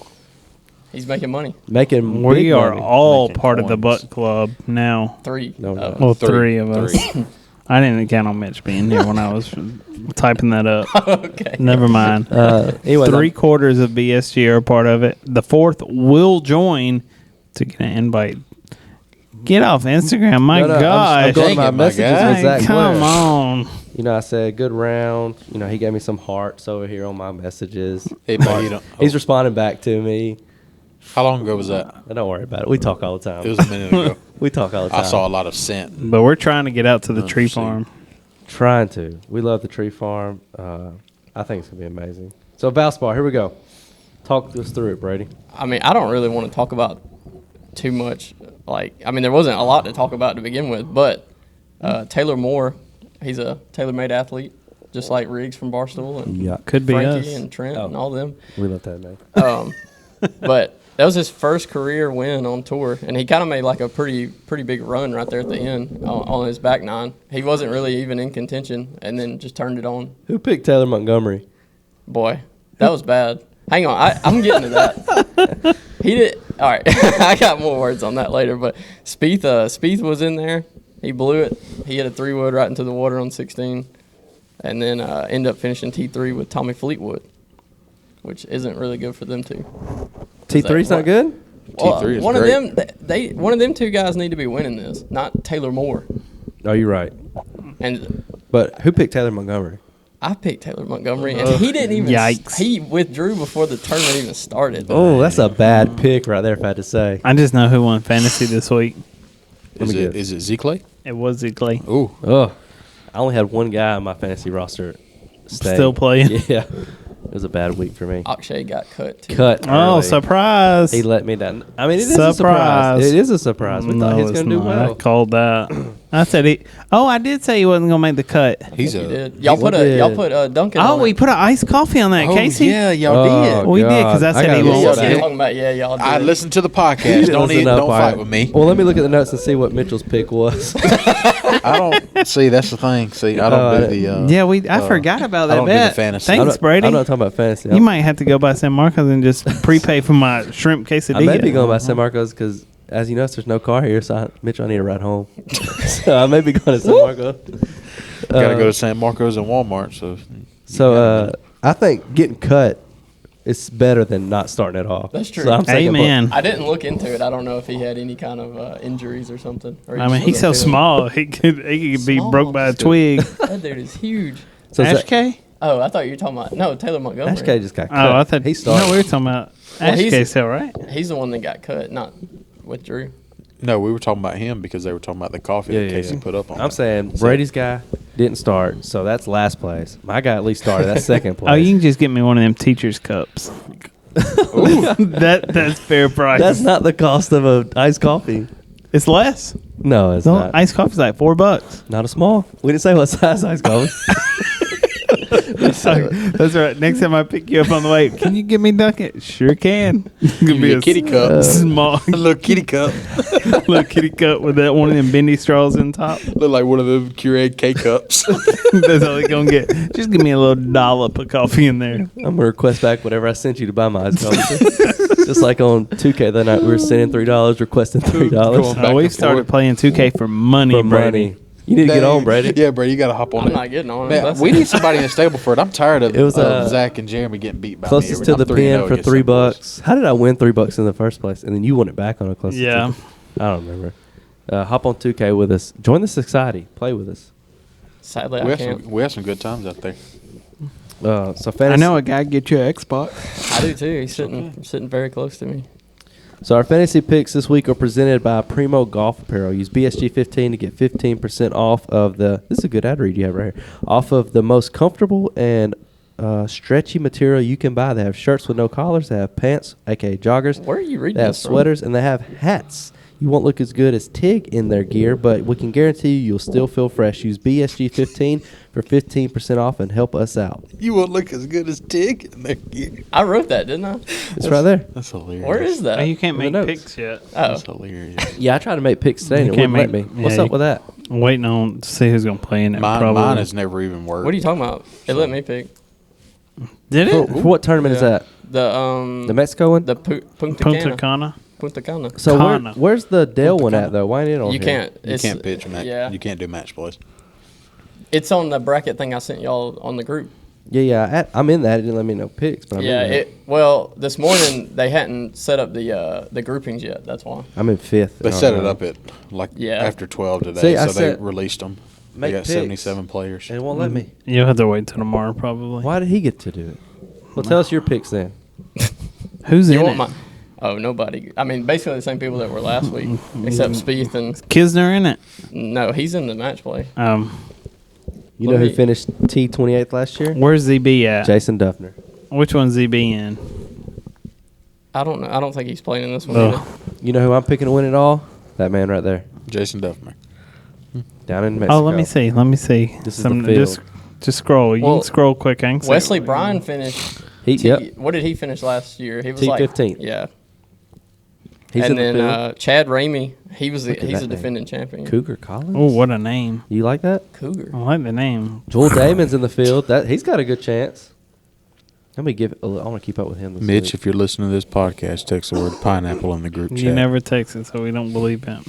He's making money. Making We big are money. all Making part of the coins. Butt Club now. 3. No, no. Well, Three. three of us. I didn't count on Mitch being here when I was typing that up. Okay. Never mind. Anyway, 3/4 of BSG are a part of it. The 4th will join to get an invite. Get off Instagram. My I'm gosh. going to Dang my it, my messages guy. with Zach Come Blair. on. You know, I said good round. You know, he gave me some hearts over here on my messages. Hey, but you don't- He's responding back to me. How long ago was that? Don't worry about it. We talk all the time. It was a minute ago. We talk all the time. I saw a lot of scent. But we're trying to get out to the tree Understood. farm. Trying to. We love the tree farm. I think it's going to be amazing. So, Valspar, here we go. Talk us through it, Brady. I mean, I don't really want to talk about too much. Like, I mean, there wasn't a lot to talk about to begin with, but Taylor Moore, he's a tailor-made athlete, just like Riggs from Barstool and Yeah. Could be Frankie us. and Trent Oh. and all them. We love that name. But that was his first career win on tour, and he kind of made like a pretty big run right there at the end on his back nine. He wasn't really even in contention, and then just turned it on. Who picked Taylor Montgomery? Boy, that was bad. Hang on, I'm getting to that. He did. All right, I got more words on that later. But Spieth was in there. He blew it. He hit a 3-wood right into the water on 16, and then ended up finishing T3 with Tommy Fleetwood, which isn't really good for them two. T3's not good? Well, T3 is one great. of them, one of them two guys need to be winning this, not Taylor Moore. Oh, you're right. And But who picked Taylor Montgomery? I picked Taylor Montgomery, and he didn't even. Yikes. He withdrew before the tournament even started. Oh, that's a bad pick right there, if I had to say. I just know who won fantasy this week. Is me it, guess. is it Z-Clay? It was Zigley. Ooh. Oh, I only had one guy on my fantasy roster stay. Still playing? Yeah. It was a bad week for me. Akshay got cut too. Cut. Oh, early. surprise. He let me down. I mean, it is a surprise. It is a surprise. We thought he was it's going to do not. I well. called that. I said he. Oh, I did say he wasn't going to make the cut. He's You a. did. Y'all What put Duncan. Oh, on we it. put an iced coffee on that, Oh, Casey. yeah, y'all Oh, did. We did, 'cause I God. said gotta he listen won't. to Yeah, that. talking about y'all did. I listened to the You podcast. didn't Don't listen up, all fight right. with me. Well, let me look at the notes and see what Mitchell's pick was. I don't see. That's the thing. See, I don't do the. Yeah, I forgot about I that don't do the bet. fantasy. I'm Thanks, not, Brady. I'm not talking about fantasy. You might have to go by San Marcos and just prepay for my shrimp quesadilla. I may be going by San Marcos because, as you know, there's no car here, so Mitchell, I need to ride home. So I may be going to San Marcos. Gotta go to San Marcos and Walmart. So. I think getting cut is better than not starting it off. That's true. So I'm saying, Amen. I didn't look into it. I don't know if he had any kind of injuries or something. Or he I mean, just he's so wasn't feeling small. He could be Small. broke by a twig. it. That dude is huge. So Ash Zach- K? Oh, I thought you were talking about Taylor Montgomery. Ash K just got cut. Oh, I thought he started. No, we were talking about Well, Ash he's- K still, right? He's the one that got cut, not withdrew. No, we were talking about him because they were talking about the coffee that Casey put up on. I'm it. saying Brady's guy didn't start, so that's last place. My guy at least started. That's second place. Oh, you can just get me one of them teacher's cups. That's fair price. That's not the cost of a iced coffee. It's less. No, it's The not. iced coffee's like $4. Not a small. We didn't say what size iced coffee. That's right. Next time I pick you up on the way, can you give me Dunkin'? Sure can. Give me a kitty cup. Small a little kitty cup. little kitty cup with that one of them bendy straws in top. Look like one of them Keurig K cups. That's all you're gonna get. Just give me a little dollop of coffee in there. I'm gonna request back whatever I sent you to buy my iced coffee. Just like on 2K that night, we were sending $3, requesting $3 Going back we and started forth. playing 2K for money, for Brady. money. You need to get on, Brady. Yeah, Brady, you got to hop on I'm it. not getting on it. Man, That's- we need somebody in the stable for it. I'm tired of It was, Zach and Jeremy getting beat by Closest me. to I'm the 3-0 pin for against them boys. $3. How did I win $3 in the first place? And then you won it back on a closest. Yeah. I don't remember. Hop on 2K with us. Join the society. Play with us. Sadly, We I have, can't. we have some good times out there. So fantasy. I know a guy get you an Xbox. I do too. He's sitting very close to me. So our fantasy picks this week are presented by Primo Golf Apparel. Use BSG15 to get 15% off of the. This is a good ad read you have right here. Off of the most comfortable and stretchy material you can buy. They have shirts with no collars. They have pants, aka joggers. Where are you reading They have this from? sweaters and they have hats. You won't look as good as Tig in their gear, but we can guarantee you'll still feel fresh. Use BSG15 for 15% off and help us out. You won't look as good as Tig in their gear. I wrote that, didn't I? It's right there. That's hilarious. Where is that? You can't the make notes. picks yet. Oh, That's hilarious. Yeah, I tried to make picks today and You it can't wouldn't let make- me. What's yeah, up with that? I'm waiting on to see who's gonna play in it. Mine has never even worked. What are you talking about? It let me pick Did For, it? for what tournament is Yeah. that? the Mexico one? the Punta Punta Cana. Cana. Punta Cana. So Cana. where's the Dale Punta one Cana. at though? Why ain't it on You here? can't. You It's, can't pitch match. Yeah, You can't do match plays. it's on the bracket thing I sent y'all on the group. Yeah. I'm in that. It didn't let me know picks, but I'm Yeah, in that. well, this morning they hadn't set up the groupings yet. That's why. I'm in 5th. They set it up at like Yeah. after 12 today, See, I so they said- released them. They Make got picks. 77 players. And it won't let me. You'll have to wait till tomorrow, probably. Why did he get to do it? Well, tell us your picks then. Who's You in want it? my? Oh, nobody. I mean, basically the same people that were last week, except Spieth and Kisner in it. no, he's in the match play. You know Let who me- finished T28th last year? Where's ZB at? Jason Duffner. Which one's ZB in? I don't know. I don't think he's playing in this one. Oh. Either. You know who I'm picking to win it all? That man right there, Jason Duffner. down in Mexico. Oh, let me see. Let me see. This is the field. Just scroll. You Well, can scroll quick. I can see Wesley it. Bryan finished. Yep. What did he finish last year? He was T15. like yeah. He's And in then the field. Chad Ramey, he's Look at a that name. defending champion. Cougar Collins. Oh, what a name. You like that? Cougar. I like the name. Joel Damon's in the field. He's got a good chance. Let me give. I want to keep up with him. This Mitch, week. if you're listening to this podcast, text the word pineapple in the group chat. You never text it, so we don't believe him.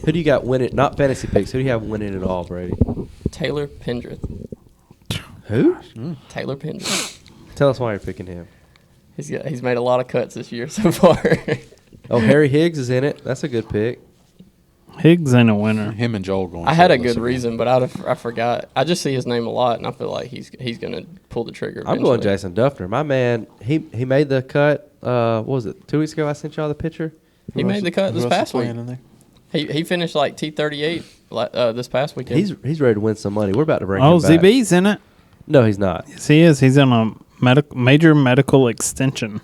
Who do you got winning? Not fantasy picks. Who do you have winning it all, Brady? Taylor Pendrith. Who? Taylor Pendrith. Tell us why you're picking him. He's made a lot of cuts this year so far. Oh, Harry Higgs is in it. That's a good pick. Higgs ain't a winner. Him and Joel going. I had a shirtless good again. reason, but I forgot. I just see his name a lot, and I feel like he's gonna pull the trigger. I'm going eventually. Jason Duffner. My man, he made the cut. What was it? 2 weeks ago, I sent y'all the picture. He made the cut Who this else is past week. playing in there? He finished like T38 this past weekend. He's ready to win some money. We're about to bring Oh, him back. ZB's in it. No, he's not. Yes, he is. He's in a major medical extension.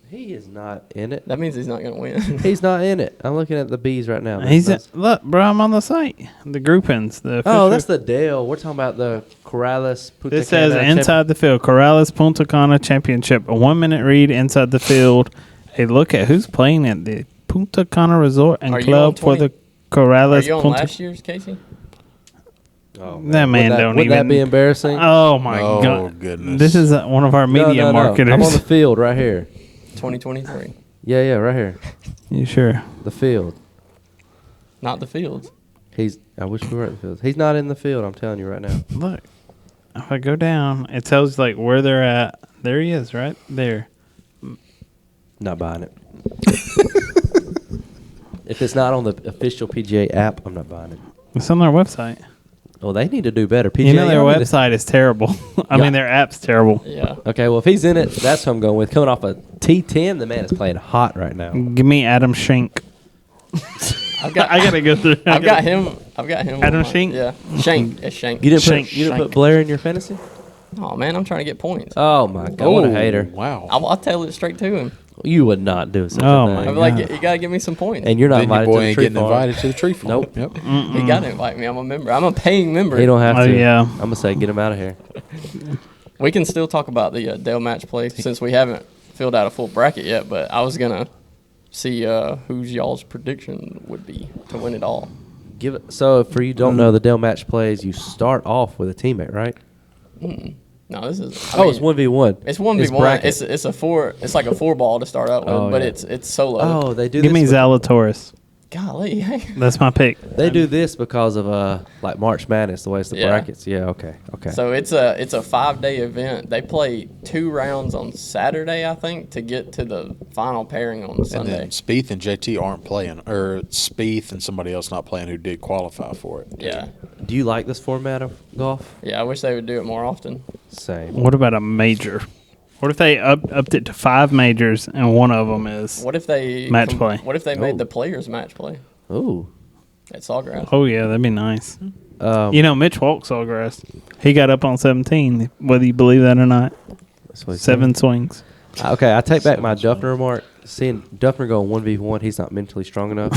He is not in it. That means he's not gonna win. He's not in it. I'm looking at the B's right now. He's in, That's- look, bro. I'm on the site. The groupings. The Oh, official- that's the Dale. We're talking about the Corrales. Punta This says Cana inside the field, Corrales Punta Cana Championship. A 1 minute read inside the field. A look at who's playing at the Punta Cana Resort and Are you Club on for 20 the Are Corrales you on Punta. last year's, Casey? Oh, That man wouldn't don't wouldn't even. that be embarrassing? Oh my Oh, god! goodness. This is one of our media No. marketers. I'm on the field right here. 2023, Yeah, right here. You sure? The field. not the fields. I wish we were at the field. He's not in the field. I'm telling you right now. Look, if I go down, it tells like where they're at. There he is, right there. Not buying it. If it's not on the official PGA app, I'm not buying it. It's on their website. Well, they need to do better. PGA, You know their y'all need to- website is terrible. I Yeah. mean their app's terrible. Yeah. Okay, well, if he's in it, that's who I'm going with. Coming off a T10, the man is playing hot right now. Give me Adam Schenk. I've got I gotta go through. I've got him. I've got him. Adam on my- Schenk? Yeah, Shank. It's Shank. You didn't Shank, put you didn't Shank. put Blair in your fantasy? Oh man, I'm trying to get points. Oh my god, what a Oh, hater! Wow. I'll tell it straight to him. You would not do such Oh, a my thing. I'll be like, you gotta give me some points. And you're not Then your invited boy to the ain't tree getting farm. invited to the tree farm. Nope. Yep. He got to invite me. I'm a member. I'm a paying member. He don't have Oh, to. yeah. I'm gonna say get him out of here. We can still talk about the Dale match play since we haven't filled out a full bracket yet. But I was gonna see who's y'all's prediction would be to win it all. Give it. So for you don't know the Dell match plays, you start off with a teammate, right? No, this is. It's 1v1. It's 1v1. bracket. It's a four. It's like a 4-ball to start out with, Oh, but yeah. it's solo. Oh, they do. Give me this with- Zalatoris. Golly, hey. That's my pick. They do this because of like March Madness, the way it's the Yeah. brackets. Yeah. Okay. So it's a 5-day event. They play 2 rounds on Saturday, I think, to get to the final pairing on And Sunday. then Spieth and JT aren't playing, or Spieth and somebody else not playing who did qualify for it. Yeah, Do you like this format of golf? yeah. I wish they would do it more often. Same. What about a major? What if they upped it to 5 majors and one of them is? What if they Match play. What if they made Oh. the players match play Ooh. at Sawgrass? Oh yeah, that'd be nice. Um, You know, Mitch walked Sawgrass. He got up on 17, whether you believe that or not. that's what he said. 7 swings. Okay, I take back my Duffner remark. Seeing Duffner go 1v1, he's not mentally strong enough.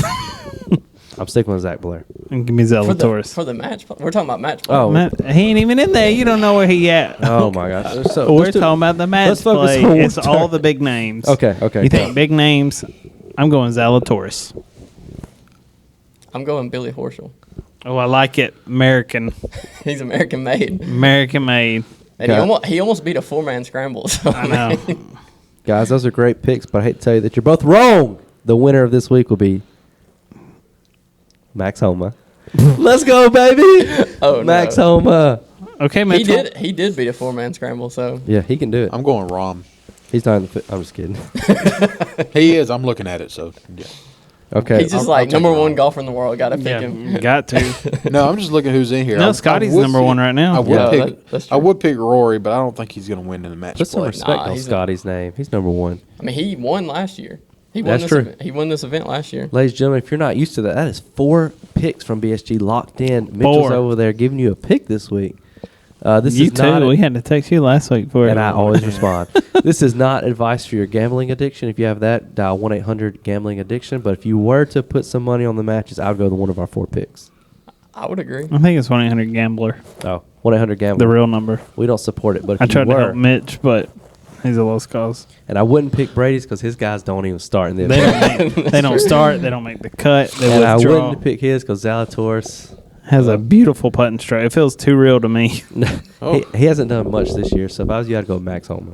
I'm sticking with Zach Blair. And give me For Zalatoris. the match play? We're talking about match play. Oh. Matt, he ain't even in there. You don't know where he at. Oh my gosh. So We're let's do- talking about the match let's focus play. on one It's all turn. the big names. Okay. You think big names? I'm going Zalatoris. I'm going Billy Horschel. Oh, I like it. American. He's American made. American made. And he almost beat a 4-man scramble. So I know. Guys, those are great picks, but I hate to tell you that you're both wrong. The winner of this week will be Max Homa. Let's go, baby. Oh, Max no. Homa. Okay, He Mitchell. did beat a 4-man scramble, so Yeah, he can do it. I'm going Rom. He's not in the I'm just kidding. He is. I'm looking at it. So yeah. Okay. he's just I'll like take number Rom. one golfer in the world. Got to pick Yeah, him. got to. No, I'm just looking who's in here. No, Scotty's would number pick- one right now. I would Yeah, pick. that's I true. would pick Rory, but I don't think he's going to win in the match Put some play. respect Nah, on he's a- Scotty's name. He's number one. I mean, he won last year. He That's won this. true. Event. He won this event last year. Ladies and gentlemen, if you're not used to that, that is 4 picks from BSG locked in. Mitchell's 4. over there giving you a pick this week. This You is not too. We had to text you last week for it. and I always respond. This is not advice for your gambling addiction. If you have that, dial 1-800-GAMBLING-ADDICTION. But if you were to put some money on the matches, I would go to one of our 4 picks. I would agree. I think it's 1-800-GAMBLER, Oh, 1-800-GAMBLING. the real number. We don't support it, but if I you tried to were, help Mitch, but he's a lost cause. and I wouldn't pick Brady's because his guys don't even start in the They event. don't make, they don't start. They don't make the cut. They And I withdraw. wouldn't pick his because Zalatoris, Has a beautiful putting stroke. It feels too real to me. he hasn't done much this year. So if I was you, I'd go Max Homa.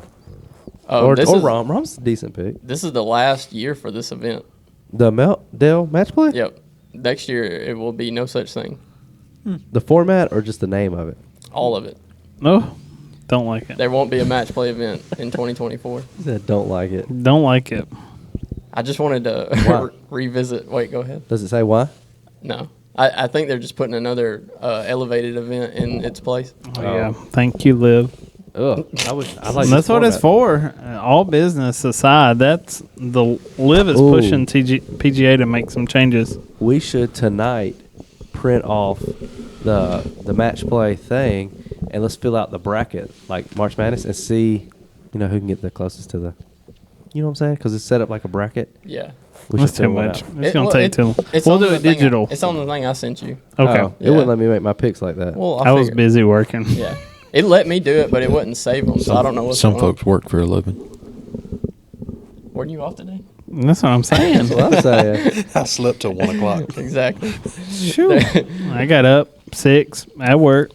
Oh, Or this is Rom. Rom's a decent pick. this is the last year for this event. The Dale match play? Yep. Next year it will be no such thing. The format or just the name of it? All of it. Oh, don't like it. There won't be a match play event in 2024. He said, don't like it. Don't like it. I just wanted to Why? revisit. Wait, go ahead. Does it say why? No, I think they're just putting another elevated event in its place. Oh, yeah. Thank you, Liv. Ugh. I like And that's what it's for. All business aside, that's the Liv is Ooh. pushing PGA to make some changes. We should tonight print off the match play thing and let's fill out the bracket like March Madness and see, who can get the closest to the, you know what I'm saying? Because it's set up like a bracket. Yeah. We That's should too fill one much. out. It's going to take too long. It's We'll on do the it thing digital. It's on the thing I sent you. Okay. Oh, Yeah. It wouldn't let me make my picks like that. Well, I was figured. busy working. Yeah. It let me do it, but it wouldn't save them, so I don't know what's Some going on. folks work for a living. Weren't you off today? That's what I'm saying. That's what I'm saying. I slept till 1 o'clock. Exactly. Shoot. I got up 6 at work.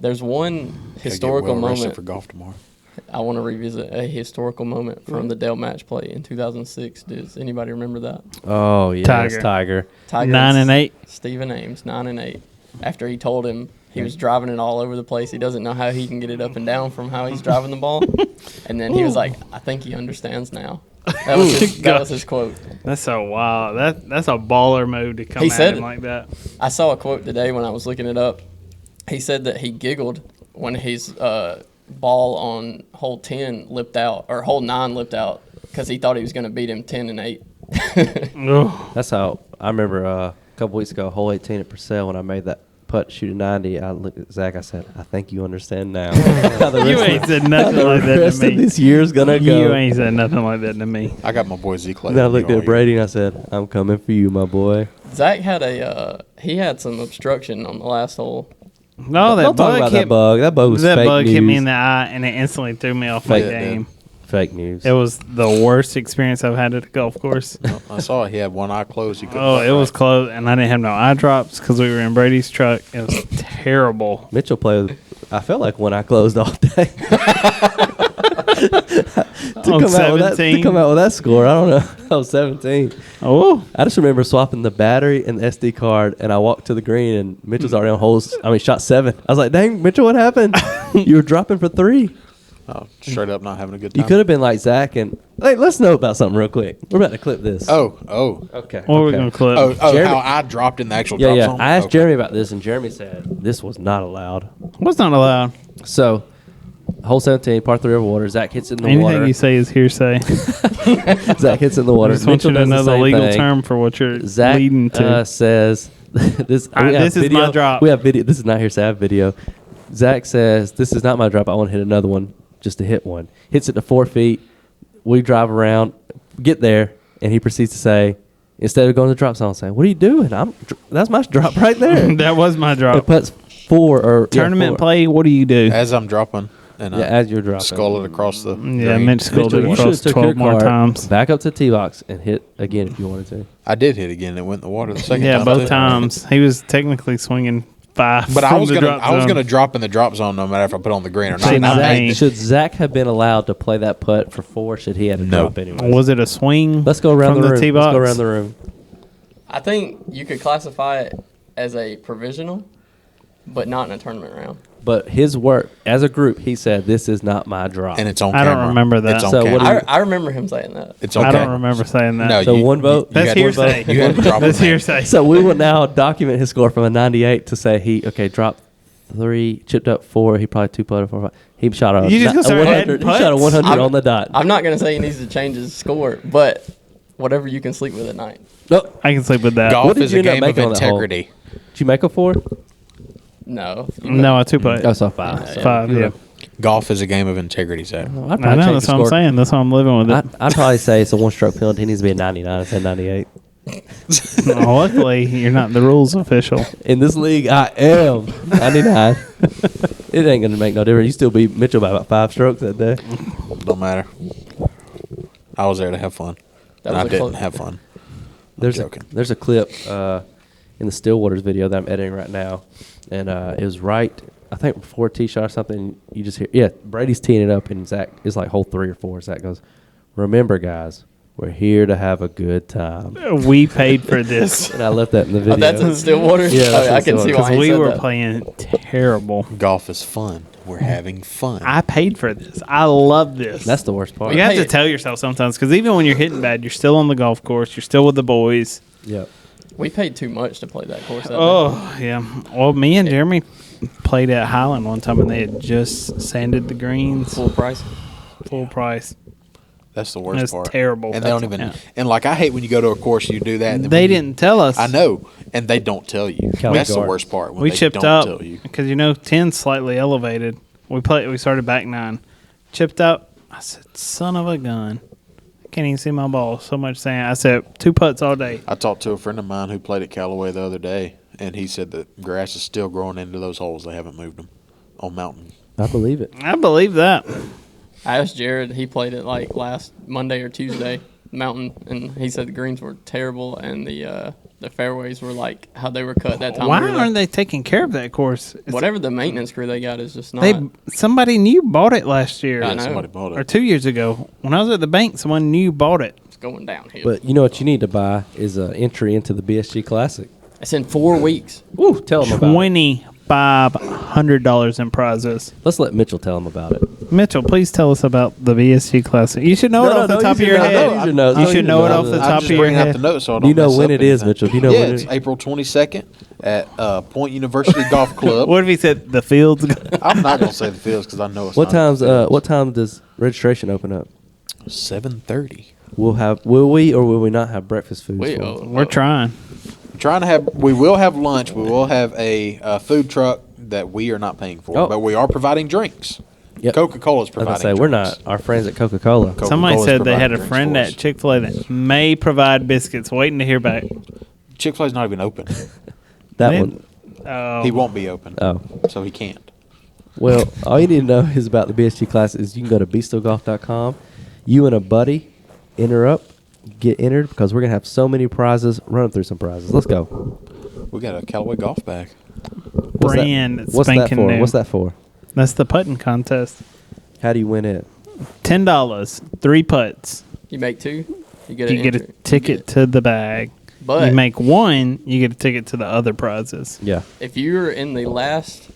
There's one Gotta historical get well rested moment. for golf tomorrow. I want to revisit a historical moment from the Dell match play in 2006. Does anybody remember that? Oh, yes, Tiger. Tiger. Tiger 9 and 8. Stephen Ames, 9 and 8. After he told him he was driving it all over the place, he doesn't know how he can get it up and down from how he's driving the ball. And then he was like, "I think he understands now." That was his quote. That's so wild. That's a baller move to come He at said him it. like that. I saw a quote today when I was looking it up. He said that he giggled when his ball on hole 10 lipped out, or hole 9 lipped out, because he thought he was going to beat him 10 and 8. Oh, That's how I remember a couple weeks ago, hole 18 at Purcell, when I made that putt shooting 90. I looked at Zach. I said, "I think you understand now." How the you rest ain't of- said how nothing the like that rest to of me. this year's gonna You go. ain't said nothing like that to me. I got my boy Z Clay. Then I looked at Brady and I said, "I'm coming for you, my boy." Zach had he had some obstruction on the last hole. No, that Don't talk bug about hit that bug. That bug was that fake bug news. hit me in the eye, and it instantly threw me off my Fake game. Fake news. It was the worst experience I've had at a golf course. I saw he had one eye closed. He couldn't Oh, putt it was right. close, and I didn't have no eye drops because we were in Brady's truck. It was terrible. Mitchell played. I felt like when I closed all day. to On come out with that, to 17. come out with that score, I don't know. I was 17. Oh, I just remember swapping the battery and the SD card, and I walked to the green, and Mitchell's already on holes. Shot 7. I was like, "Dang, Mitchell, what happened? You were dropping for 3." Oh, straight up not having a good time. You could have been like Zach, and hey, let's know about something real quick. We're about to clip this. Oh. okay. what are we okay. gonna clip? Oh, Jeremy- how I dropped in the actual Yeah, drop yeah. zone? I asked Okay. Jeremy about this, and Jeremy said this was not allowed. What's not allowed? So, hole 17, par 3 over water. Zach hits it in the Anything water. you say is hearsay. Zach hits it in the water. I just want you to does the know the same legal thing. term for what you're Zach leading to. says this. All right, we have this is my video. drop. We have video. This is not hearsay. I have video. Zach says this is not my drop. I want to hit another one just to hit one. Hits it to 4 feet. We drive around, get there, and he proceeds to say, instead of going to the drop zone, saying, "What are you doing? That's my drop right there." That was my It drop. puts 4 or Tournament yeah, 4. play. What do you do? As I'm dropping, and Yeah, as you're dropping. skull it across the. Yeah, green. Mitch scored Mitchell, it you across should've took your 12 more cart, times. Back up to the tee box and hit again if you wanted to. I did hit again. It went in the water the second Yeah, time. both too. times. He was technically swinging 5. But I from was the gonna drop I was zone. gonna drop in the drop zone no matter if I put on the green or not. See, And I not made me. the- Should Zach have been allowed to play that putt for 4? Should he have to No. drop anyway? Was it a swing? Let's go around from the room. tee Let's go box? around the room. I think you could classify it as a provisional, but not in a tournament round. But his work as a group, he said, "This is not my drop." and it's on I camera. don't remember that. It's on So what camera. do I remember him saying that. It's okay. I don't remember saying that. No, So one vote? You That's had, hearsay. You had to drop That's it, man. hearsay. So we will now document his score from a 98 to say he dropped 3, chipped up 4. He probably 2 putted 4. 5. He shot a, You just gonna start 100. He adding shot a putts? 100 on the dot. I'm not going to say he needs to change his score, but whatever you can sleep with at night. Nope. I can sleep with that. Golf What did is you a end up game of making on that hole? integrity. Did you make a 4? No. No, I 2-putt. Oh, so 5. Yeah, So 5, yeah. Golf is a game of integrity, Zach. I'd I probably know, change that's the what I'm score. saying. That's why I'm living with it. I'd probably say it's a 1-stroke penalty. He needs to be a 99 instead of 98. Well, luckily, you're not the rules official. In this league, I am 99. It ain't going to make no difference. You still beat Mitchell by about 5 strokes that day. Don't matter. I was there to have fun. That And I was a didn't close- have fun. There's joking. there's a clip in the Stillwaters video that I'm editing right now, and it was right, I think before a tee shot or something. You just hear, Brady's teeing it up, and Zach is like hole 3 or 4. Zach goes, "Remember, guys, we're here to have a good time." We paid for this And I left that in the video. Oh, that's in Stillwater? Yeah, that's in I can see Stillwater. why because he we said were that. playing terrible. Golf is fun. We're having fun. I paid for this. I love this. That's the worst part. You have to Hey. tell yourself sometimes because even when you're hitting bad, you're still on the golf course. You're still with the boys. Yep. We paid too much to play that course. That day. Oh, yeah. Well, me and Jeremy played at Highland one time, and they had just sanded the greens Full price. full price. That's the worst That's part. terrible. And they don't That's- even. yeah. And like I hate when you go to a course you do that. And then They when you- didn't tell us. I know, and they don't tell you. Kelly That's the Gard. worst part. When We they chipped don't up tell you. because 10's slightly elevated. We started back 9, chipped up. I said, "Son of a gun, I can't even see my ball." So much sand. I said, 2 putts all day. I talked to a friend of mine who played at Callaway the other day, and he said that grass is still growing into those holes. They haven't moved them on mountain. I believe it. I believe that. I asked Jared. He played it like last Monday or Tuesday, Mountain, and he said the greens were terrible and the fairways were like how they were cut that time. Why we were there. aren't they taking care of that course? Whatever the maintenance crew they got is just not. Somebody new bought it last year I Yeah, know. somebody bought or it. 2 years ago. When I was at the bank, someone new bought it. It's going downhill. But you know what you need to buy is an entry into the BSG Classic. it's in 4 weeks. Woo, tell them about it. $2,500 in prizes. Let's let Mitchell tell them about it. Mitchell, please tell us about the BSG Classic. You should know it off the top of your you head. should know. You should know it off the I'm top just of your bringing out head. the notes so I don't You know mess when up it is, anything. Mitchell. Do you know yeah, when it's it- April 22nd at Point University Golf Club. What if he said the fields? I'm not gonna say the fields because I know it's What not times? the fields. What time does registration open up? 7:30. Will we or will we not have breakfast food? We're trying. Trying to have. We will have lunch. We will have a food truck that we are not paying for, Oh. but we are providing drinks. Yep. Coca-Cola's As I providing. say, we're drinks. not. Our friends at Coca-Cola. Somebody Coca-Cola's said they had providing a drinks friend for at us. Chick-fil-A that may provide biscuits. Waiting to hear back. Chick-fil-A's not even open. That Man. one. Oh, He won't be open, Oh. so he can't. Well, all you need to know is about the BSG class is you can go to bestillgolf.com. You and a buddy enter up, get entered because we're gonna have so many prizes. Run through some prizes. Let's go. We got a Callaway golf bag. What's that- brand What's that spanking for? new. What's that for? That's the putting contest. How do you win it? $10, 3 putts. You make 2, you get You an get a entry. ticket to the bag. But You make 1, you get a ticket to the other prizes. Yeah. if you're in the last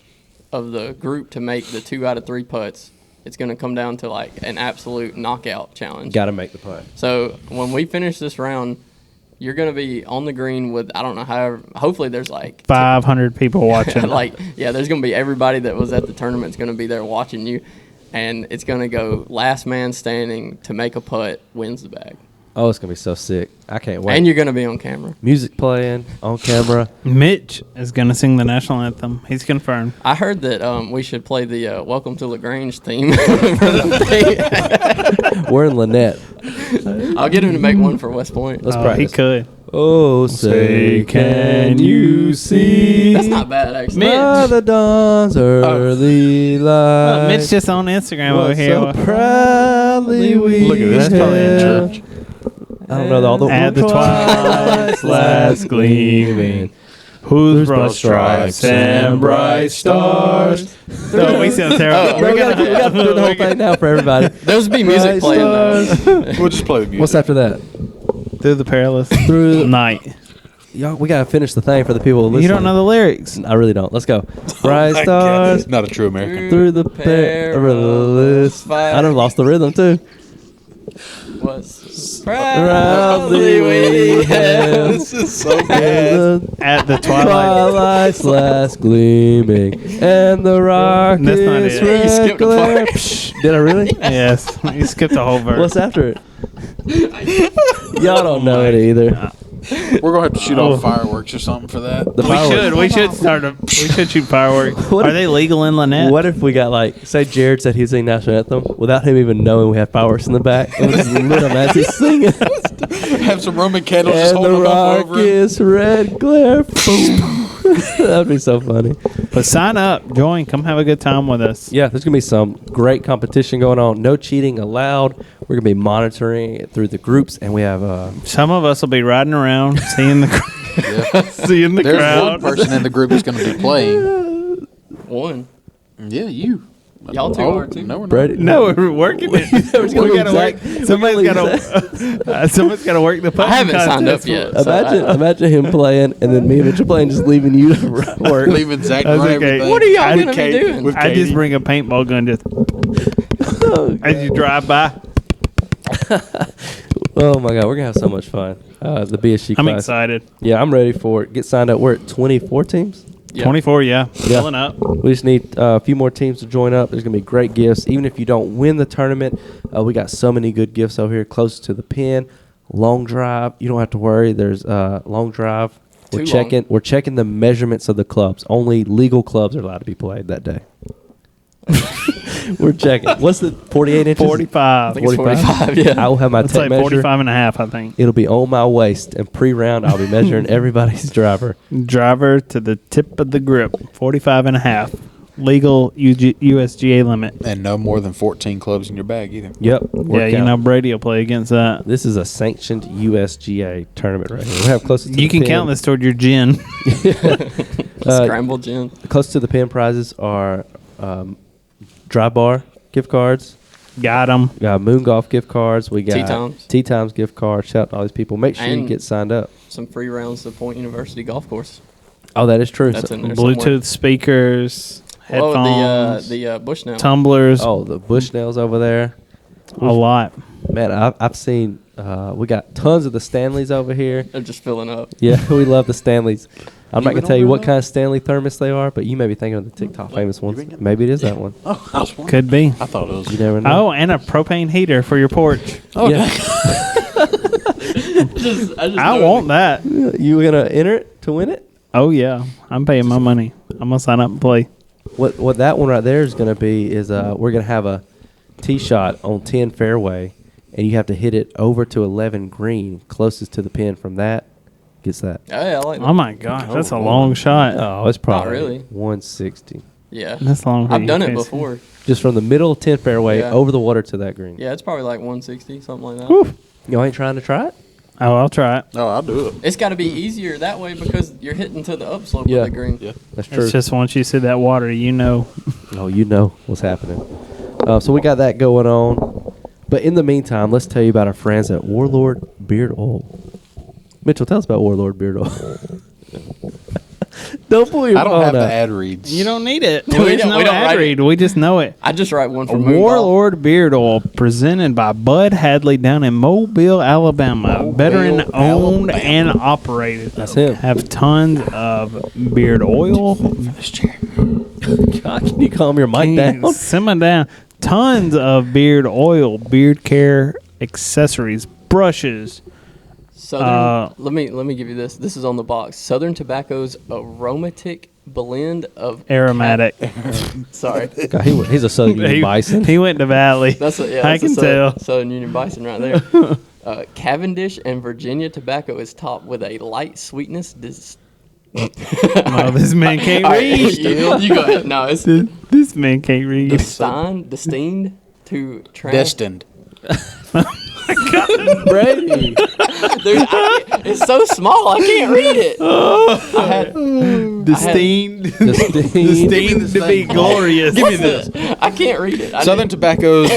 of the group to make the 2 out of 3 putts, it's going to come down to like an absolute knockout challenge. Got to make the putt. So when we finish this round, you're going to be on the green with, I don't know how, hopefully there's like 500 people watching. there's going to be everybody that was at the tournament's going to be there watching you. And it's going to go last man standing to make a putt wins the bag. Oh, it's gonna be so sick. I can't wait. And you're going to be on camera. Music playing on camera. Mitch is going to sing the national anthem. He's confirmed. I heard that we should play the Welcome to LaGrange theme for the We're in Lynette. thing. I'll get him to make one for West Point. Let's Oh, practice. he could. Oh, say, can you see? That's not bad, actually. By the dawn's early light. Look, Mitch just on Instagram over what here. so proudly we Look at this. That's probably in hailed. church. I don't know all the At the twilight's last gleaming, whose broad stripes and bright stars. No, we sound terrible. we got to do the whole thing now for everybody. There's be music Bright playing, though. stars. We'll just play the music. What's after that? Through the perilous Through night. Y'all, we gotta finish the thing for the people listening. You don't know the lyrics. I really don't. Let's go. Bright My stars God. Not a true American. through the perilous. fire. I done lost the rhythm too. Was Proudly we hailed. This is so bad. At the twilight. Twilight's last gleaming, and the rocket's That's not it. You red skipped a glare. part. Psh, did I really? Yes, you skipped the whole verse. What's after it? Y'all don't know it either. We're gonna have to shoot off fireworks or something for that. The fireworks. We should start a. We should shoot fireworks. What Are if- they legal in Lynette? What if we got like, say Jared said he's singing national anthem without him even knowing we have fireworks in the back, and we just lit him as he's singing. Have some Roman candles just And the holding them up over him. rocket's red glare. Boom. That'd be so funny. But sign up, join, come have a good time with us. Yeah, there's gonna be some great competition going on. No cheating allowed. We're gonna be monitoring it through the groups, and we have Some of us will be riding around, seeing the seeing the There's crowd. one person in the group that's gonna be playing. one. Yeah, you. Y'all two are, too. No, we're not. Brady. No, we're working it. We're just gonna we gotta exact- work. Somebody's we're gotta work the. I haven't signed up contest. yet. so Imagine him playing, and then me and Mitchell playing, just leaving you to work. Leaving Zach to That's run okay. everything. What are y'all I- going to be doing? with I just Katie. bring a paintball gun just Oh, as you drive by. oh my God, we're gonna have so much fun. The BSG I'm class. excited. Yeah, I'm ready for it. Get signed up. We're at 24 teams. Yeah. 24, yeah. Filling up. We just need a few more teams to join up. There's going to be great gifts. Even if you don't win the tournament, we got so many good gifts over here close to the pin. Long drive. You don't have to worry. There's long drive. Too long. We're checking the measurements of the clubs. Only legal clubs are allowed to be played that day. We're checking. What's the 48 inches? 45. I think it's 45, yeah. I will have my It's tape like measure. 45 and a half, I think. It'll be on my waist. And pre-round, I'll be measuring everybody's driver. Driver to the tip of the grip, 45 and a half. Legal USGA limit. And no more than 14 clubs in your bag either. Yep. Yeah, Work you out. know Brady will play against that. This is a sanctioned USGA tournament right here. We have close to You the can pin. count this toward your gin. Scrambled gin. Close to the pin prizes are Dry Bar gift cards. Got him. We got Moon Golf gift cards. We got T-Times. T-Times gift cards. Shout out to all these people. Make sure you And- get signed up. Some free rounds to Point University Golf Course. Oh, that is true. That's So- in there somewhere. Bluetooth speakers, headphones, The Bushnell. tumblers, oh, the Bushnells over there. a lot. Man, I've seen. We got tons of the Stanleys over here. They're just filling up. Yeah, we love the Stanleys. I'm not been gonna tell you over what there? kind of Stanley thermos they are, but you may be thinking of the TikTok famous ones. been getting- Maybe it is that one. Oh, I was wondering. Could be. I thought it was. You never know. Oh, and a propane heater for your porch. Oh, yeah. I want that. You gonna enter it to win it? Oh, yeah. I'm paying my money. I'm going to sign up and play. What that one right there is going to be is we're going to have a tee shot on 10 fairway, and you have to hit it over to 11 green, closest to the pin from that gets that. Oh, yeah, I like that. Oh, my gosh. That's a long shot. Oh, it's probably really. 160. Yeah. That's long. for I've you, done it Casey. before. Just from the middle of 10 fairway Yeah. over the water to that green. Yeah, it's probably like 160, something like that. Whew. Y'all ain't trying to try it? Oh, I'll try it. Oh, I'll do it. It's got to be easier that way because you're hitting to the upslope Yeah. of the green. Yeah. That's true. It's just once you see that water, you know. Oh, you know what's happening. So we got that going on. But in the meantime, let's tell you about our friends at Warlord Beard Oil. Mitchell, tell us about Warlord Beard Oil. Don't pull your I don't phone have the out. ad reads. You don't need it. We There's don't- no we don't ad write it. read. We just know it. I just write one A for Moon Golf. Warlord Beard Oil presented by Bud Hadley down in Mobile, Alabama. Veteran owned and operated. That's him. Have tons of beard oil. God, can you calm your mic down? Simmer down. Tons of beard oil, beard care accessories, brushes. Southern. Let me give you this. This is on the box. Southern Tobacco's aromatic blend of Aromatic. Sorry, God, he's a Southern Union Bison. He went to Valley. that's a, yeah. I That's a can tell. Southern Union Bison right there. Cavendish and Virginia tobacco is topped with a light sweetness. Oh, this man can't All right, read. you go ahead. No, it's This man can't read. destined to Destined. Brady. Dude, it's so small, I can't read it. I had Destined Destined. to be glorious. Give me this. I can't read it. Southern Tobacco's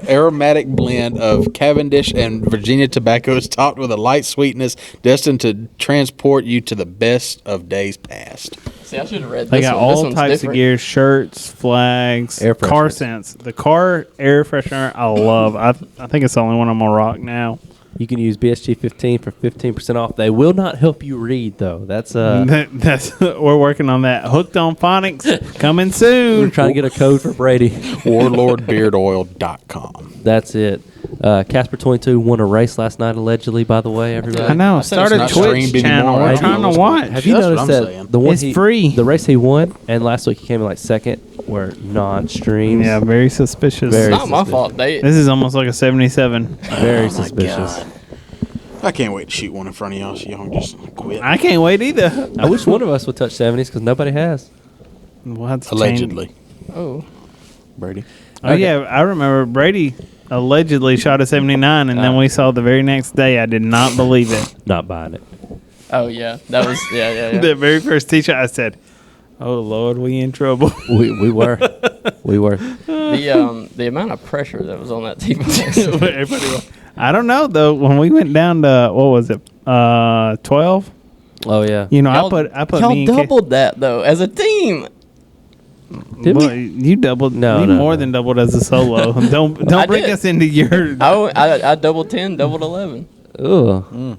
aromatic blend of Cavendish and Virginia tobacco is topped with a light sweetness destined to transport you to the best of days past. See, I should have read this. They got one. This all one's types different. of gear, shirts, flags, Air car fresheners. scents. The car air freshener I love. I think it's the only one I'm going to rock now. You can use BSG15 for 15% off. They will not help you read, though. That's That's we're working on that. Hooked on Phonics coming we're soon. trying to get a code for Brady. WarlordBeardOil.com. That's it. Casper 22 won a race last night, allegedly. By the way, everybody. I know. I said it's Start a not Twitch streamed channel. anymore. We're I trying know. to watch. Have you That's what noticed I'm that saying. the one It's free. the race he won, and last week he came in like second, were non-streams. Yeah, very suspicious. Very It's not my suspicious. fault. This is almost like a 77. Very suspicious. I can't wait to shoot one in front of y'all so y'all can just quit. I can't wait either. I wish one of us would touch 70s because nobody has. We'll have to change- Allegedly. Oh, Brady. Oh, yeah. I remember Brady allegedly shot a 79, and then we saw the very next day. I did not believe it. Not buying it. oh yeah, that was yeah. The very first tee shot, I said, "Oh Lord, we in trouble." We were. We were. The amount of pressure that was on that team. Everybody was- I don't know though. When we went down to what was it, 12? Oh, yeah. You know, I Y'all- put y'all me and doubled that though as a team. Did we? Well, you doubled. No, you no, more no. than doubled as a solo. don't I bring did. us into your. I doubled 10, doubled 11. Ugh.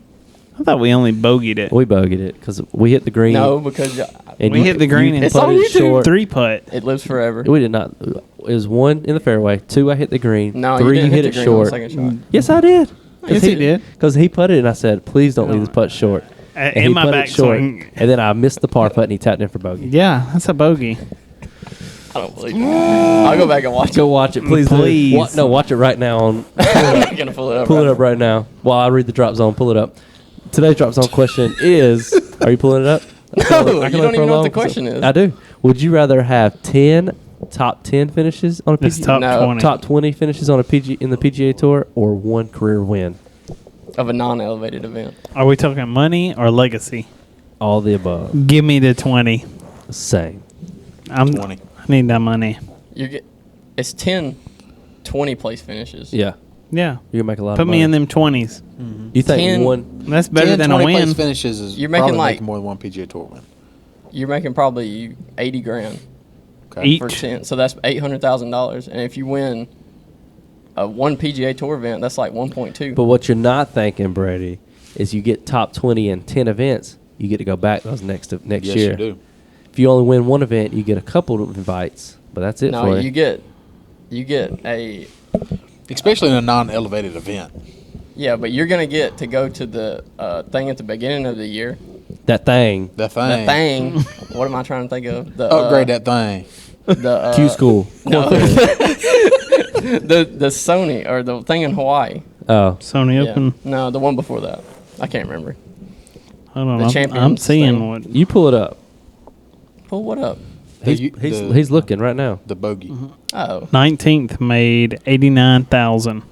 I thought we only bogeyed it. We bogeyed it because we hit the green. No, because and We hit the green and It's on putted it YouTube. short. 3-putt. it lives forever. We did not. It was 1 in the fairway. 2, I hit the green. No, 3, you didn't hit hit it the green on the short. second shot. Yes, I did. Yes, he did. Because he putted it, and I said, please don't leave this putt short. And In he my putted it short. backswing. And then I missed the par putt, and he tapped in for bogey. Yeah, that's a bogey. I don't believe it. I'll go back and watch Go watch it, please. Please. No, watch it right now. On I'm gonna pull it up. Pull it up right now while I read the drop zone. Pull it up. Today's drop zone question is: are you pulling it up? No, I can you look don't even know what the for question is. I do. Would you rather have 10 top 10 finishes on a It's PGA, top No. 20. top 20 finishes on a PG in the PGA Tour, or 1 career win? Of a non-elevated event. Are we talking money or legacy? All the above. Give me the 20. Same. I'm 20. I need that money. It's 10 20 place finishes. Yeah, Yeah. you can make a lot. Put of me money. in them 20s. You think 10 one? That's better 10, than a 20 place win. finishes is You're making probably like- making more than one PGA Tour win. You're making probably 80 grand Each. for 10. So that's $800,000. And if you win a one PGA Tour event, that's like 1.2. But what you're not thinking, Brady, is you get top 20 in 10 events. You get to go back those next Yes, year. you do. If you only win one event, you get a couple of invites. But that's it No, for you get a Especially in a non-elevated event. yeah, but you're gonna get to go to the thing at the beginning of the year. That thing. The thing. The thing. What am I trying to think of? The Upgrade that thing. The Q school. No, the Sony or the thing in Hawaii. Oh, Sony Yeah. Open. No, the one before that. I can't remember. Hold on. The I'm Champions seeing thing. what. you pull it up. Pull what up? He's looking right now. The bogey. Oh, 19th made 89,000.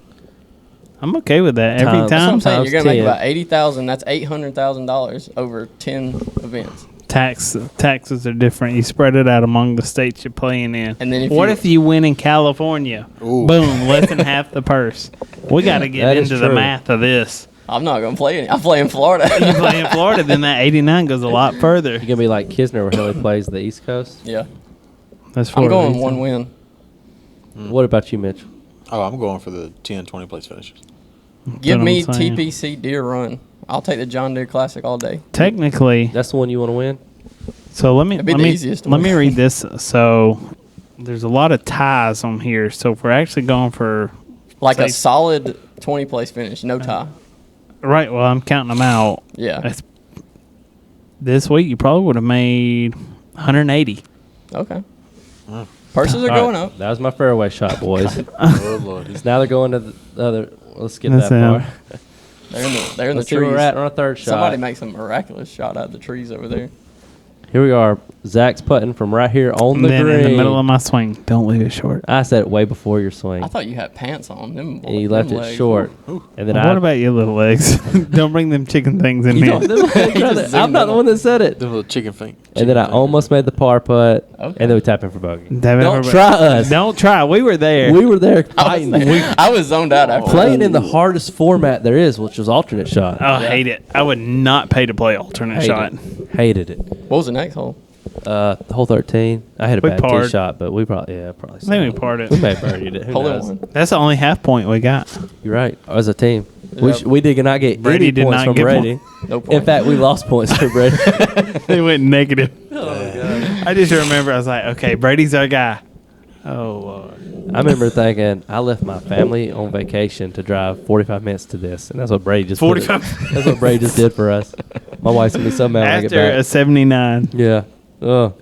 I'm okay with that. Every Times- that's what time I'm saying. You're gonna make 10. about 80,000. That's $800,000 over 10 events. taxes are different. You spread it out among the states you're playing in. And then if what you- if you win in California? Ooh. Boom, less than half the purse. We got to get That is into the true. math of this. I'm not gonna play it. I play in Florida. You play in Florida, then that 89 goes a lot further. You're gonna be like Kisner, where he plays the East Coast. Yeah, That's I'm Florida. going one win. What about you, Mitch? Oh, I'm going for the 10, 20 place finishes. Give what me I'm saying. TPC Deer Run. I'll take the John Deere Classic all day. Technically, That's the one you want to win. so let me It'd be let the me easiest to let win. me read this. So there's a lot of ties on here. So if we're actually going for Like a Say- solid 20 place finish, no tie. right, well I'm counting them out. Yeah. That's, this week you probably would have made 180. Okay. Purses are All going right, up. That was my fairway shot, boys. Oh, Lord. Now they're going to the other. Let's skip That's that him. part. They're in the Let's see where trees. we're at on our third shot. Somebody makes a miraculous shot out of the trees over there. Here we are. Zach's putting from right here on the then green. in the middle of my swing, don't leave it short. I said it way before your swing. I thought you had pants on. Them, And you them left it legs. short. And then What about your little legs? Don't bring them chicken things in You here. don't- I'm not the one that said it. The little chicken thing. And then I almost made the par putt. Okay. And then we tap in for bogey. Don't Don't try us. Don't try. We were there. We were there fighting. I was zoned out after Playing in the hardest format there is, which was alternate shot. Oh, I hate it. I would not pay to play alternate shot. Hated it. What was the next hole? Hole 13. I had a We bad tee parred. shot, but we probably I think we sucked. parred We it. may have birdied it. Who Hole in knows? one. That's the only half point we got. You're right. As a team, Yep. we did not get Brady any did points not from get Brady. No point. In fact, we lost points for Brady. They went negative. I just remember I was like, okay, Brady's our guy. Oh, Lord. I remember thinking I left my family on vacation to drive 45 minutes to this, and that's what Brady just 45 That's what Brady just did for us. My wife's gonna be so mad when I get After a back. 79. Yeah. Oh.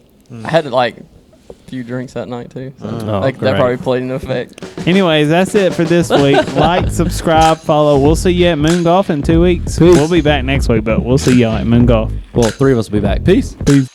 I had like a few drinks that night too. So Oh, that great. probably played an effect. Anyways, that's it for this week. Like, subscribe, follow. We'll see you at Moon Golf in 2 weeks. Peace. We'll be back next week, but we'll see y'all at Moon Golf. Well, 3 of us will be back. Peace. Peace.